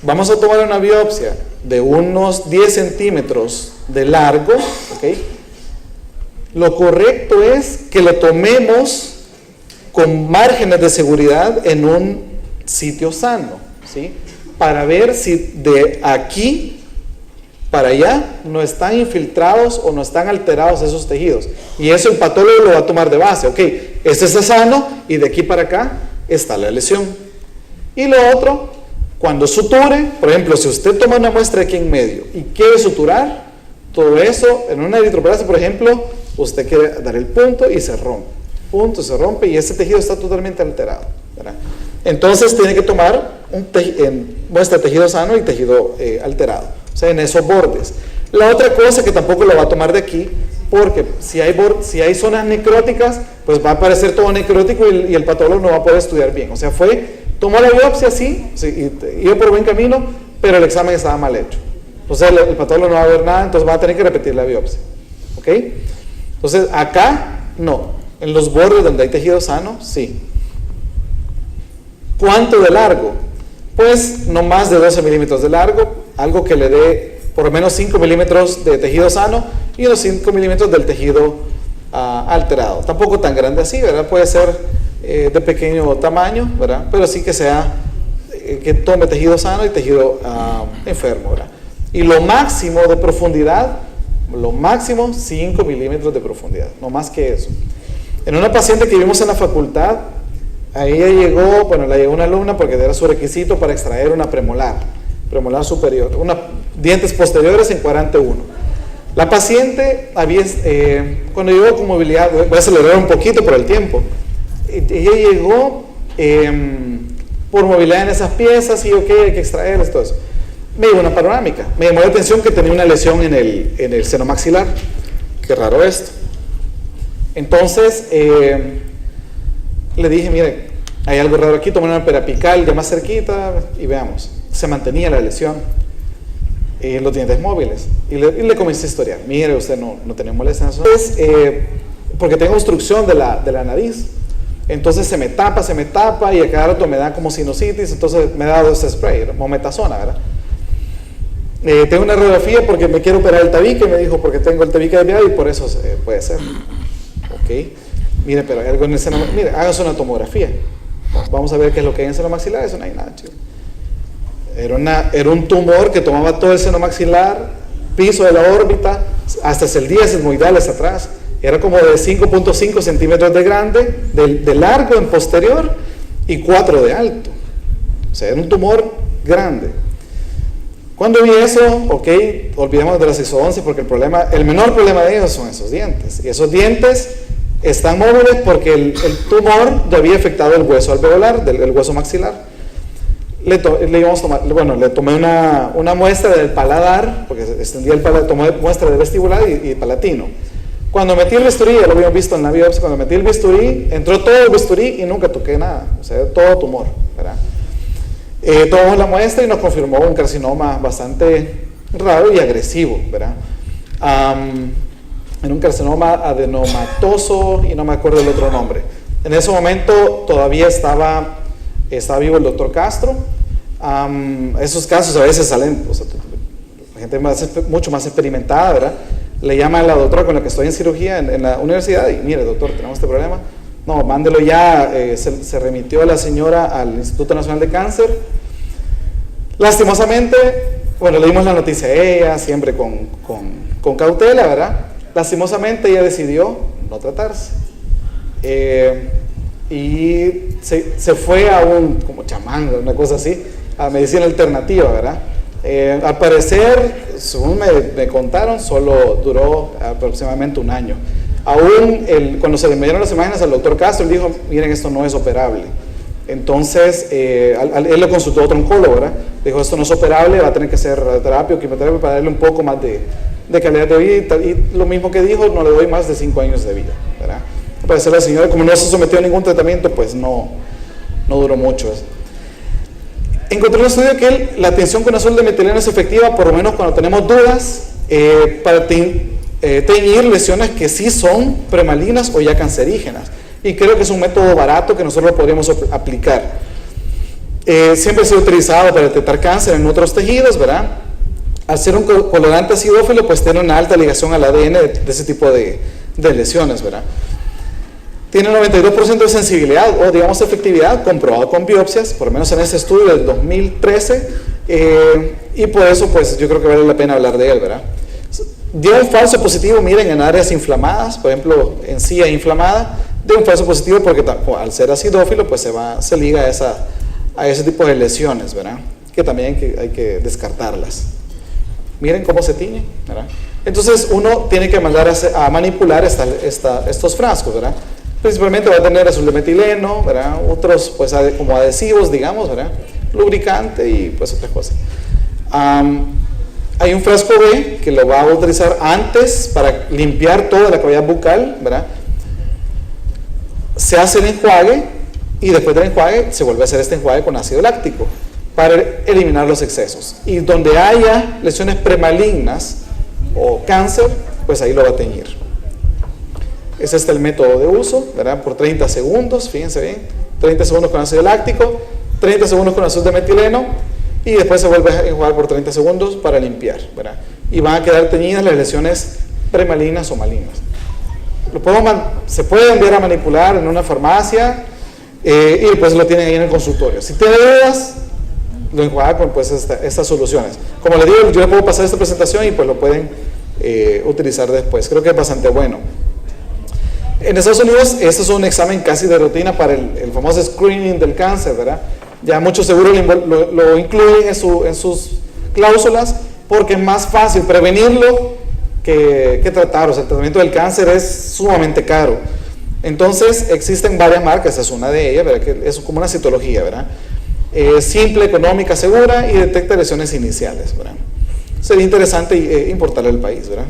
vamos a tomar una biopsia de unos 10 centímetros de largo, ¿ok? Lo correcto es que lo tomemos con márgenes de seguridad en un sitio sano, ¿sí? Para ver si de aquí para allá no están infiltrados o no están alterados esos tejidos. Y eso el patólogo lo va a tomar de base. Ok, este está sano y de aquí para acá está la lesión. Y lo otro, cuando suture, por ejemplo, si usted toma una muestra aquí en medio y quiere suturar, todo eso, en una eritroplasia, por ejemplo, usted quiere dar el punto y se rompe. Punto, se rompe y ese tejido está totalmente alterado, ¿verdad? Entonces tiene que tomar muestra de tejido sano y tejido alterado, o sea, en esos bordes. La otra cosa que tampoco lo va a tomar de aquí, porque si hay zonas necróticas, pues va a aparecer todo necrótico y el patólogo no va a poder estudiar bien. O sea, tomó la biopsia, sí, iba por buen camino, pero el examen estaba mal hecho. Entonces el patólogo no va a ver nada, entonces va a tener que repetir la biopsia. ¿Ok? Entonces acá, no. En los bordes donde hay tejido sano, sí. ¿Cuánto de largo? Pues no más de 12 milímetros de largo, algo que le dé por lo menos 5 milímetros de tejido sano y unos 5 milímetros del tejido alterado. Tampoco tan grande así, ¿verdad? Puede ser de pequeño tamaño, ¿verdad? Pero sí que sea, que tome tejido sano y tejido enfermo, ¿verdad? Y lo máximo de profundidad, 5 milímetros de profundidad, no más que eso. En una paciente que vimos en la facultad, a ella la llegó una alumna porque era su requisito para extraer una premolar superior, dientes posteriores en cuadrante 1. La paciente cuando llegó con movilidad, voy a acelerar un poquito por el tiempo, ella llegó por movilidad en esas piezas y ok, hay que extraerlas, todo eso. Me dio una panorámica, me llamó la atención que tenía una lesión en el seno maxilar. Qué raro esto. Entonces le dije, mire, hay algo raro aquí, tomé una perapical ya más cerquita y veamos. Se mantenía la lesión, los dientes móviles, y le comencé a historiar. Mire, usted no tenía molestia. Entonces, porque tengo obstrucción de la nariz, entonces se me tapa y a cada rato me da como sinusitis, entonces me da este spray, mometasona, ¿verdad? Tengo una radiografía porque me quiero operar el tabique, me dijo, porque tengo el tabique desviado y por eso puede ser. Ok, mire, pero hay algo en el seno, mire, hágase una tomografía, vamos a ver qué es lo que hay en el seno maxilar. Eso no hay nada, chico. Era un tumor que tomaba todo el seno maxilar, piso de la órbita, hasta el 10 esmoidales atrás. Era como de 5.5 centímetros de grande, de largo en posterior y 4 de alto. O sea, era un tumor grande. Cuando vi eso, ok, olvidemos de las ISO-11 porque el menor problema de ellos son esos dientes. Y esos dientes están móviles porque el tumor ya había afectado el hueso alveolar, el hueso maxilar. Le tomé una muestra del paladar, porque extendía el paladar, tomé muestra del vestibular y palatino. Cuando metí el bisturí, ya lo habíamos visto en la biopsia, cuando metí el bisturí, entró todo el bisturí y nunca toqué nada, o sea, todo tumor, ¿verdad? Tomamos la muestra y nos confirmó un carcinoma bastante raro y agresivo, ¿verdad? En un carcinoma adenomatoso y no me acuerdo el otro nombre. En ese momento todavía estaba vivo el doctor Castro. Esos casos a veces salen, o sea, la gente mucho más experimentada, ¿verdad? Le llama a la doctora con la que estoy en cirugía en la universidad y mire, doctor, tenemos este problema. No, mándelo ya. Se remitió a la señora al Instituto Nacional de Cáncer. Lastimosamente, le dimos la noticia a ella, siempre con cautela, ¿verdad? Lastimosamente ella decidió no tratarse. Y se fue a como chamán, una cosa así, a medicina alternativa, ¿verdad? Al parecer, según me contaron, solo duró aproximadamente un año. Aún cuando se le dieron las imágenes al doctor Castro, él dijo, miren, esto no es operable. Entonces, él lo consultó a otro oncólogo, ¿verdad? Dijo, esto no es operable, va a tener que hacer radioterapia o quimioterapia para darle un poco más de calidad de vida. Y lo mismo que dijo, no le doy más de 5 años de vida, ¿verdad? Al parecer la señora, como no se sometió a ningún tratamiento, pues no duró mucho eso. Encontré un estudio que la atención con azul de metileno es efectiva, por lo menos cuando tenemos dudas, teñir lesiones que sí son premalignas o ya cancerígenas. Y creo que es un método barato que nosotros podríamos aplicar. Siempre ha sido utilizado para detectar cáncer en otros tejidos, ¿verdad? Al ser un colorante acidófilo, pues tiene una alta ligación al ADN de ese tipo de lesiones, ¿verdad? Tiene 92% de sensibilidad o, digamos, efectividad, comprobado con biopsias, por lo menos en ese estudio del 2013, y por eso, pues, yo creo que vale la pena hablar de él, ¿verdad? Dio un falso positivo, miren, en áreas inflamadas, por ejemplo, encía inflamada, dio un falso positivo porque al ser acidófilo, pues se liga a ese tipo de lesiones, ¿verdad? Que también hay que descartarlas. Miren cómo se tiñe, ¿verdad? Entonces, uno tiene que mandar a manipular estos frascos, ¿verdad? Principalmente va a tener azul de metileno, ¿verdad? Otros, pues, como adhesivos, digamos, ¿verdad? Lubricante y, pues, otras cosas. Hay un frasco B que lo va a utilizar antes para limpiar toda la cavidad bucal, ¿verdad? Se hace el enjuague y después del enjuague se vuelve a hacer este enjuague con ácido láctico para eliminar los excesos. Y donde haya lesiones premalignas o cáncer, pues ahí lo va a teñir. Ese es el método de uso, ¿verdad? Por 30 segundos, fíjense bien, 30 segundos con ácido láctico, 30 segundos con azul de metileno, y después se vuelve a enjuagar por 30 segundos para limpiar, ¿verdad? Y van a quedar teñidas las lesiones premalignas o malignas. Se puede enviar a manipular en una farmacia y después lo tienen ahí en el consultorio. Si tiene dudas, lo enjuaga con, pues, estas soluciones. Como les digo, yo le puedo pasar esta presentación y pues lo pueden utilizar después. Creo que es bastante bueno. En Estados Unidos, este es un examen casi de rutina para el famoso screening del cáncer, ¿verdad? Ya muchos seguros lo incluyen en sus cláusulas porque es más fácil prevenirlo que tratar. O sea, el tratamiento del cáncer es sumamente caro. Entonces, existen varias marcas, es una de ellas, ¿verdad? Que es como una citología, ¿verdad? Simple, económica, segura y detecta lesiones iniciales, ¿verdad? Sería interesante importarla al país, ¿verdad?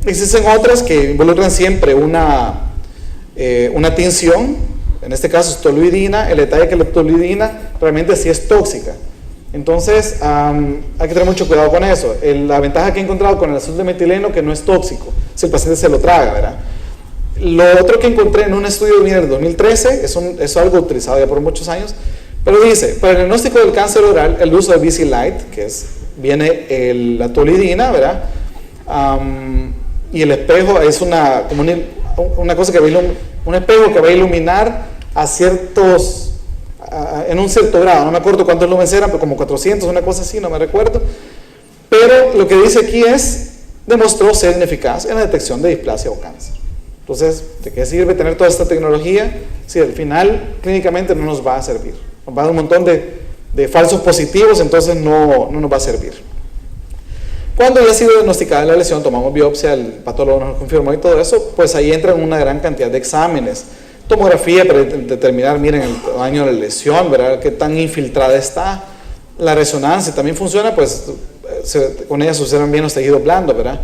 Existen otras que involucran siempre una tinción, en este caso es toluidina. El detalle es que la toluidina realmente sí es tóxica. Entonces, hay que tener mucho cuidado con eso. La ventaja que he encontrado con el azul de metileno que no es tóxico, si el paciente se lo traga, ¿verdad? Lo otro que encontré en un estudio del 2013, es algo utilizado ya por muchos años, pero dice, para el diagnóstico del cáncer oral, el uso de BC Light, viene la toluidina, ¿verdad? Y el espejo es una cosa que un espejo que va a iluminar en un cierto grado, no me acuerdo cuántos lumens eran, pero como 400, una cosa así, no me recuerdo. Pero lo que dice aquí demostró ser ineficaz en la detección de displasia o cáncer. Entonces, ¿de qué sirve tener toda esta tecnología si al final clínicamente no nos va a servir? Nos va a dar un montón de falsos positivos, entonces no nos va a servir. Cuando ya ha sido diagnosticada la lesión, tomamos biopsia, el patólogo nos confirmó y todo eso, pues ahí entran una gran cantidad de exámenes. Tomografía para determinar, miren, el tamaño de la lesión, ¿verdad? Qué tan infiltrada está. La resonancia también funciona, pues con ella se observan bien los tejidos blandos, ¿verdad?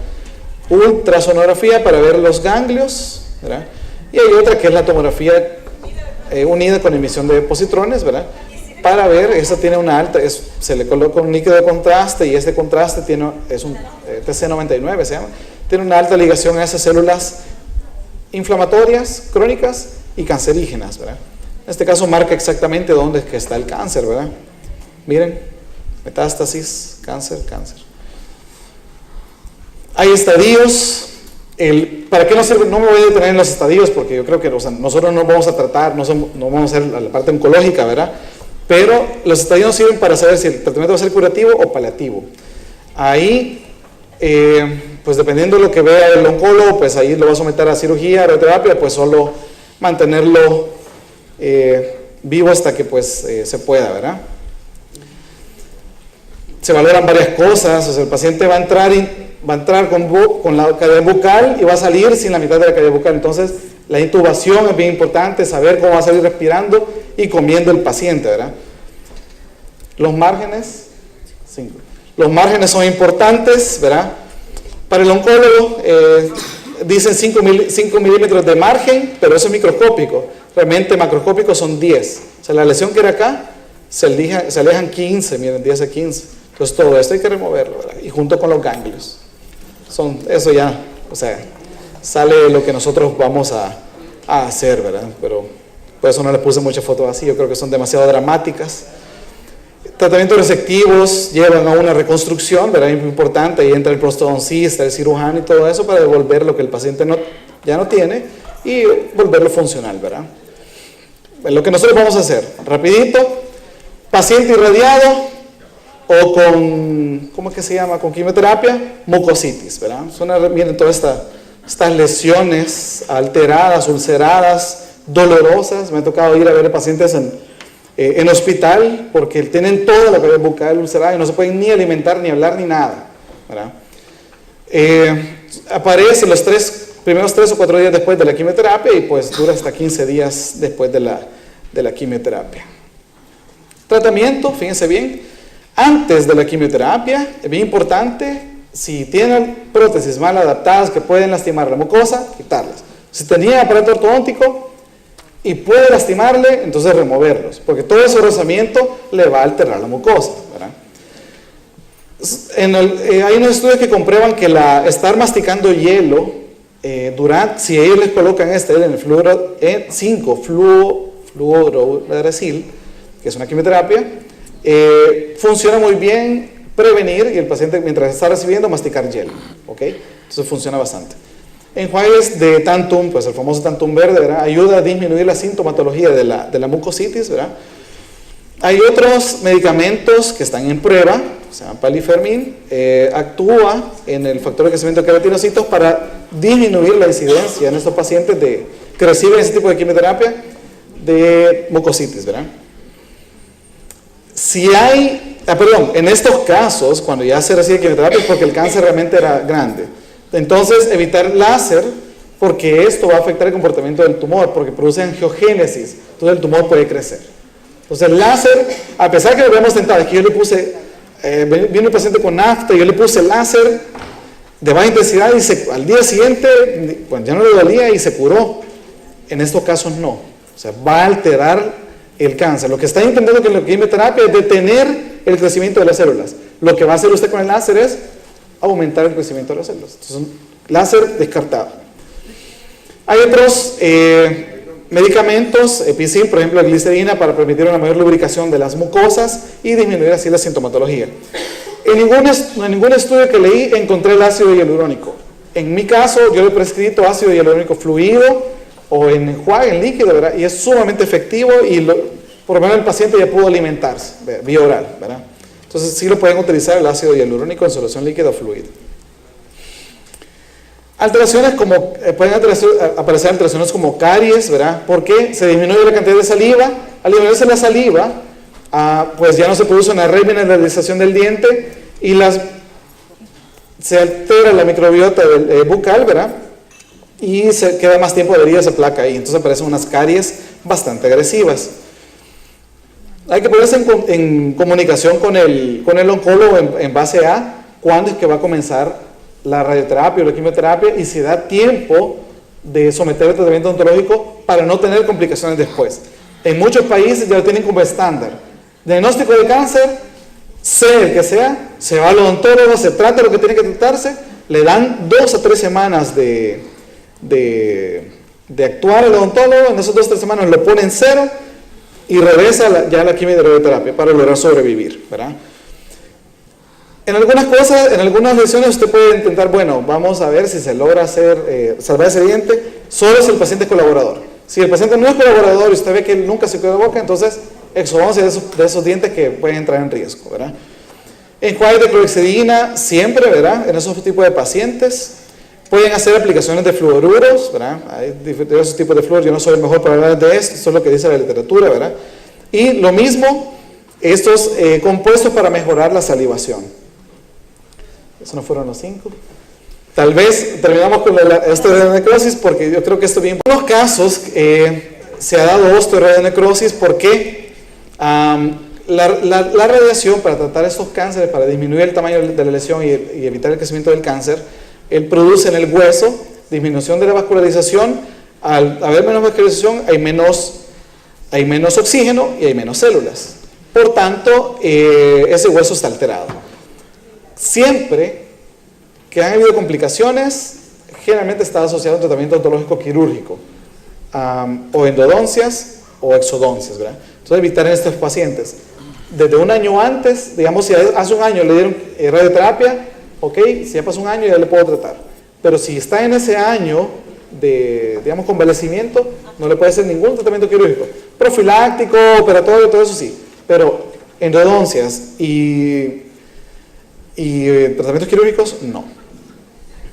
Ultrasonografía para ver los ganglios, ¿verdad? Y hay otra que es la tomografía unida con emisión de positrones, ¿verdad? Para ver, esa tiene una alta, se le coloca un líquido de contraste y este contraste es un TC99, se llama, tiene una alta ligación a esas células inflamatorias, crónicas y cancerígenas, ¿verdad? En este caso marca exactamente dónde es que está el cáncer, ¿verdad? Miren, metástasis, cáncer. Hay estadios. ¿Para qué nos sirve? No me voy a detener en los estadios porque yo creo que nosotros no vamos a tratar, no vamos a hacer la parte oncológica, ¿verdad? Pero los estadios nos sirven para saber si el tratamiento va a ser curativo o paliativo. Ahí, pues dependiendo de lo que vea el oncólogo, pues ahí lo va a someter a cirugía, a radioterapia, pues solo mantenerlo vivo hasta que pues se pueda, ¿verdad? Se valoran varias cosas, o sea, el paciente va a entrar con la cavidad bucal y va a salir sin la mitad de la cavidad bucal. Entonces, la intubación es bien importante, saber cómo va a salir respirando y comiendo el paciente, ¿verdad? Los márgenes, 5. Los márgenes son importantes, ¿verdad? Para el oncólogo, dicen 5 milímetros de margen, pero eso es microscópico. Realmente macroscópico son 10. O sea, la lesión que era acá, se alejan 15, miren, 10 a 15. Entonces todo esto hay que removerlo, ¿verdad? Y junto con los ganglios. eso ya, o sea, sale lo que nosotros vamos a hacer, ¿verdad? Pero por eso no le puse muchas fotos así, yo creo que son demasiado dramáticas. Tratamientos resectivos llevan a una reconstrucción, ¿verdad? Es importante, ahí entra el prostodoncista, el cirujano y todo eso para devolver lo que el paciente ya no tiene y volverlo funcional, ¿verdad? Lo que nosotros vamos a hacer, rapidito, paciente irradiado o con, ¿cómo es que se llama? Con quimioterapia, mucositis, ¿verdad? Miren todas estas lesiones alteradas, ulceradas, dolorosas. Me ha tocado ir a ver pacientes en hospital porque tienen toda la cavidad bucal ulcerada y no se pueden ni alimentar, ni hablar, ni nada, ¿verdad? Aparece los primeros 3 o 4 días después de la quimioterapia y pues dura hasta 15 días después de la quimioterapia. Tratamiento, fíjense bien, antes de la quimioterapia, es bien importante, si tienen prótesis mal adaptadas que pueden lastimar la mucosa, quitarlas. Si tenía aparato ortodóntico y puede lastimarle, entonces removerlos, porque todo ese rozamiento le va a alterar la mucosa, ¿verdad? Hay unos estudios que comprueban que estar masticando hielo, si ellos les colocan en el fluoro 5 fluorouracil, que es una quimioterapia, funciona muy bien prevenir y el paciente mientras está recibiendo masticar hielo, ¿ok? Entonces funciona bastante. Enjuagues de Tantum, pues el famoso Tantum verde, ¿verdad? Ayuda a disminuir la sintomatología de la mucositis, ¿verdad? Hay otros medicamentos que están en prueba, se llama palifermin, actúa en el factor de crecimiento de queratinocitos para disminuir la incidencia en estos pacientes que reciben ese tipo de quimioterapia de mucositis, ¿verdad? En estos casos, cuando ya se recibe quimioterapia es porque el cáncer realmente era grande. Entonces, evitar láser, porque esto va a afectar el comportamiento del tumor, porque produce angiogénesis, entonces el tumor puede crecer. Entonces, el láser, a pesar que lo habíamos tentado, es que yo le puse, vino un paciente con afta, yo le puse láser de baja intensidad y al día siguiente, bueno, ya no le dolía y se curó. En estos casos no, o sea, va a alterar el cáncer. Lo que está intentando con la quimioterapia es detener el crecimiento de las células. Lo que va a hacer usted con el láser es aumentar el crecimiento de las células. Entonces, láser descartado. Hay otros medicamentos, Epicil, por ejemplo, la glicerina, para permitir una mayor lubricación de las mucosas y disminuir así la sintomatología. En ningún estudio que leí encontré el ácido hialurónico. En mi caso, yo le he prescrito ácido hialurónico fluido o en enjuague, en líquido, ¿verdad? Y es sumamente efectivo y por lo menos el paciente ya pudo alimentarse, vía oral, ¿verdad? Entonces sí lo pueden utilizar el ácido hialurónico en solución líquida o fluida. Alteraciones como, pueden aparecer alteraciones como caries, ¿verdad? Porque se disminuye la cantidad de saliva. Al disminuirse la saliva, pues ya no se produce una remineralización del diente y se altera la microbiota bucal, ¿verdad? Y se queda más tiempo de esa placa ahí. Entonces aparecen unas caries bastante agresivas. Hay que ponerse en comunicación con el oncólogo en base a cuándo es que va a comenzar la radioterapia o la quimioterapia y si da tiempo de someter el tratamiento odontológico para no tener complicaciones después. En muchos países ya lo tienen como estándar. Diagnóstico de cáncer, sea el que sea, se va al odontólogo, se trata lo que tiene que tratarse, le dan 2 a 3 semanas de actuar al odontólogo, en esas 2 o 3 semanas lo pone en 0 y regresa ya la quimioterapia para lograr sobrevivir, ¿verdad? En algunas cosas, en algunas lesiones usted puede intentar, bueno, vamos a ver si se logra salvar ese diente, solo si el paciente es colaborador. Si el paciente no es colaborador y usted ve que él nunca se cuida la boca, entonces exodoncia de esos dientes que pueden entrar en riesgo, ¿verdad? Enjuague de clorhexidina siempre, ¿verdad? En esos tipos de pacientes. Pueden hacer aplicaciones de fluoruros, ¿verdad? Hay diversos tipos de fluor, yo no soy el mejor para hablar de esto es lo que dice la literatura, ¿verdad? Y lo mismo, estos compuestos para mejorar la salivación. Esos no fueron los 5. Tal vez terminamos con la osteoradionecrosis porque yo creo que esto bien. En algunos casos se ha dado osteoradionecrosis porque la radiación para tratar estos cánceres, para disminuir el tamaño de la lesión y evitar el crecimiento del cáncer, él produce en el hueso disminución de la vascularización. Al haber menos vascularización hay menos oxígeno y hay menos células. Por tanto, ese hueso está alterado. Siempre que han habido complicaciones, generalmente está asociado a un tratamiento odontológico quirúrgico, o endodoncias o exodoncias, ¿verdad? Entonces, evitar en estos pacientes. Desde un año antes, digamos, si hace un año le dieron radioterapia, ok, si ya pasó un año ya le puedo tratar. Pero si está en ese año de, digamos, convalecimiento, no le puede hacer ningún tratamiento quirúrgico. Profiláctico, operatorio, todo eso sí. Pero endodoncias y tratamientos quirúrgicos, no.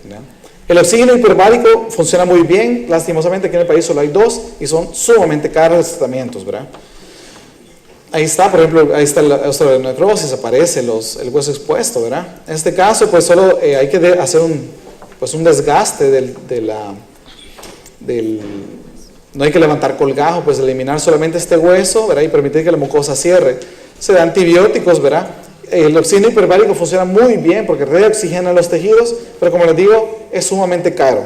¿Ya? El oxígeno hiperbárico funciona muy bien. Lastimosamente aquí en el país solo hay 2 y son sumamente caros los tratamientos, ¿verdad? Ahí está, por ejemplo, ahí está la osteonecrosis, aparece el hueso expuesto, ¿verdad? En este caso, pues solo hay que hacer un desgaste no hay que levantar colgajo, pues eliminar solamente este hueso, ¿verdad? Y permitir que la mucosa cierre. Se da antibióticos, ¿verdad? El oxígeno hiperbárico funciona muy bien porque reoxigena los tejidos, pero como les digo, es sumamente caro.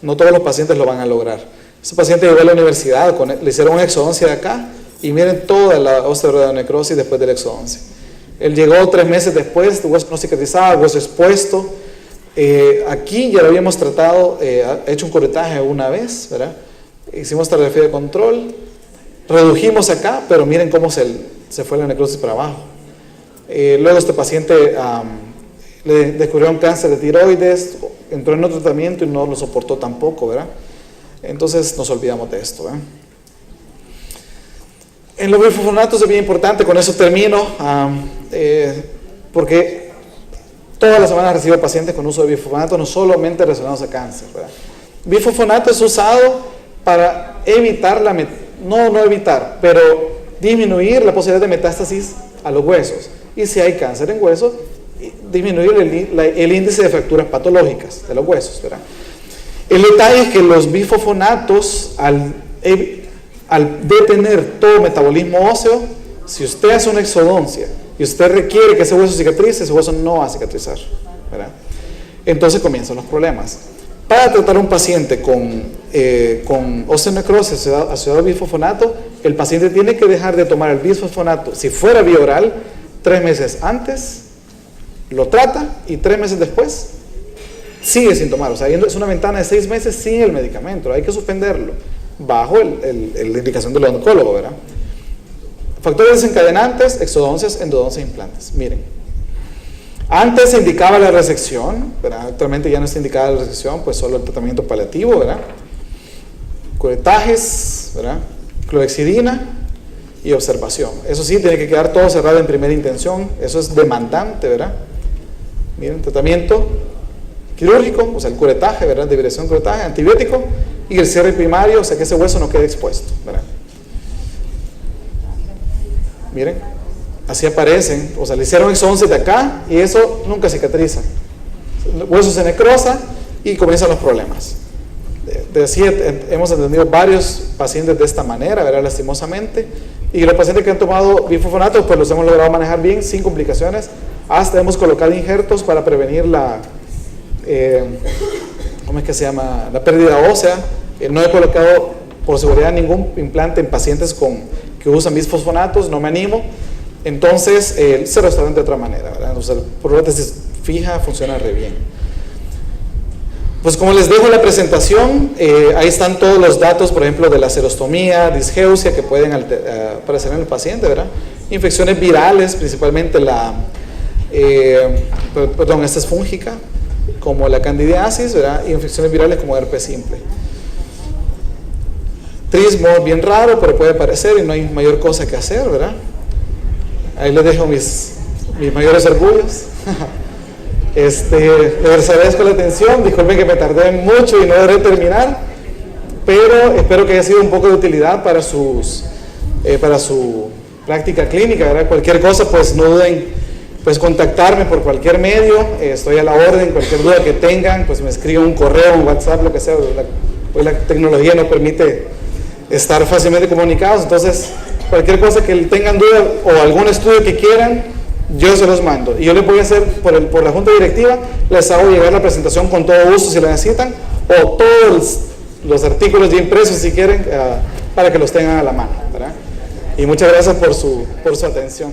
No todos los pacientes lo van a lograr. Este paciente llegó a la universidad, le hicieron una exodoncia de acá, y miren toda la osteonecrosis después de la exodoncia. Él llegó 3 meses después, el hueso no cicatrizaba, el hueso expuesto. Aquí ya lo habíamos tratado, hecho un corretaje una vez, ¿verdad? Hicimos radiografía de control, redujimos acá, pero miren cómo se fue la necrosis para abajo. Luego este paciente le descubrieron cáncer de tiroides, entró en otro tratamiento y no lo soportó tampoco, ¿verdad? Entonces nos olvidamos de esto, ¿verdad? En los bifosfonatos es bien importante, con eso termino, porque todas las semanas recibo pacientes con uso de bifosfonato, no solamente relacionados a cáncer, ¿verdad? Bifosfonato es usado para evitar no evitar, pero disminuir la posibilidad de metástasis a los huesos. Y si hay cáncer en huesos, disminuir el índice de fracturas patológicas de los huesos, ¿verdad? El detalle es que los bifosfonatos, al detener todo metabolismo óseo, si usted hace una exodoncia y usted requiere que ese hueso cicatrice, ese hueso no va a cicatrizar, ¿verdad? Entonces comienzan los problemas. Para tratar a un paciente con osteonecrosis asociado al bifosfonato, el paciente tiene que dejar de tomar el bifosfonato, si fuera vía oral, 3 meses antes, lo trata y 3 meses después sigue sin tomar. O sea, es una ventana de 6 meses sin el medicamento, hay que suspenderlo bajo la indicación del oncólogo, ¿verdad? Factores desencadenantes: exodoncias, endodoncias, implantes. Miren, antes se indicaba la resección, ¿verdad? Actualmente ya no está indicada la resección, pues solo el tratamiento paliativo, ¿verdad? Curetajes, ¿verdad? Clorhexidina y observación. Eso sí, tiene que quedar todo cerrado en primera intención, eso es demandante, ¿verdad? Miren, tratamiento quirúrgico, o sea, el curetaje, ¿verdad? Deviación curetaje, antibiótico y el cierre primario, o sea, que ese hueso no quede expuesto, ¿verdad? Miren, así aparecen, o sea, le hicieron exodoncia de acá y eso nunca cicatriza. El hueso se necrosa y comienzan los problemas. Así hemos atendido varios pacientes de esta manera, ¿verdad? Lastimosamente. Y los pacientes que han tomado bifosfonato, pues los hemos logrado manejar bien, sin complicaciones. Hasta hemos colocado injertos para prevenir ¿cómo es que se llama? La pérdida ósea. No he colocado por seguridad ningún implante en pacientes que usan bifosfonatos, no me animo. Entonces, se restaura de otra manera, ¿verdad? Entonces, por prótesis fija funciona re bien. Pues como les dejo la presentación, ahí están todos los datos, por ejemplo, de la serostomía, disgeusia, que pueden aparecer en el paciente, ¿verdad? Infecciones virales, principalmente esta es fúngica, como la candidiasis, ¿verdad? Y infecciones virales como herpes simple. Trismo, bien raro, pero puede aparecer y no hay mayor cosa que hacer, ¿verdad? Ahí les dejo mis mayores orgullos. Les agradezco la atención, disculpen que me tardé mucho y no logré terminar, pero espero que haya sido un poco de utilidad para su práctica clínica, ¿verdad? Cualquier cosa, pues no duden, pues contactarme por cualquier medio, estoy a la orden, cualquier duda que tengan, pues me escriben un correo, un WhatsApp, lo que sea. Hoy la tecnología nos permite estar fácilmente comunicados, entonces cualquier cosa que tengan duda o algún estudio que quieran, yo se los mando y yo les voy a hacer por la junta directiva, les hago llegar la presentación con todo gusto si la necesitan, o todos los artículos ya impresos si quieren, para que los tengan a la mano, ¿verdad? Y muchas gracias por su atención.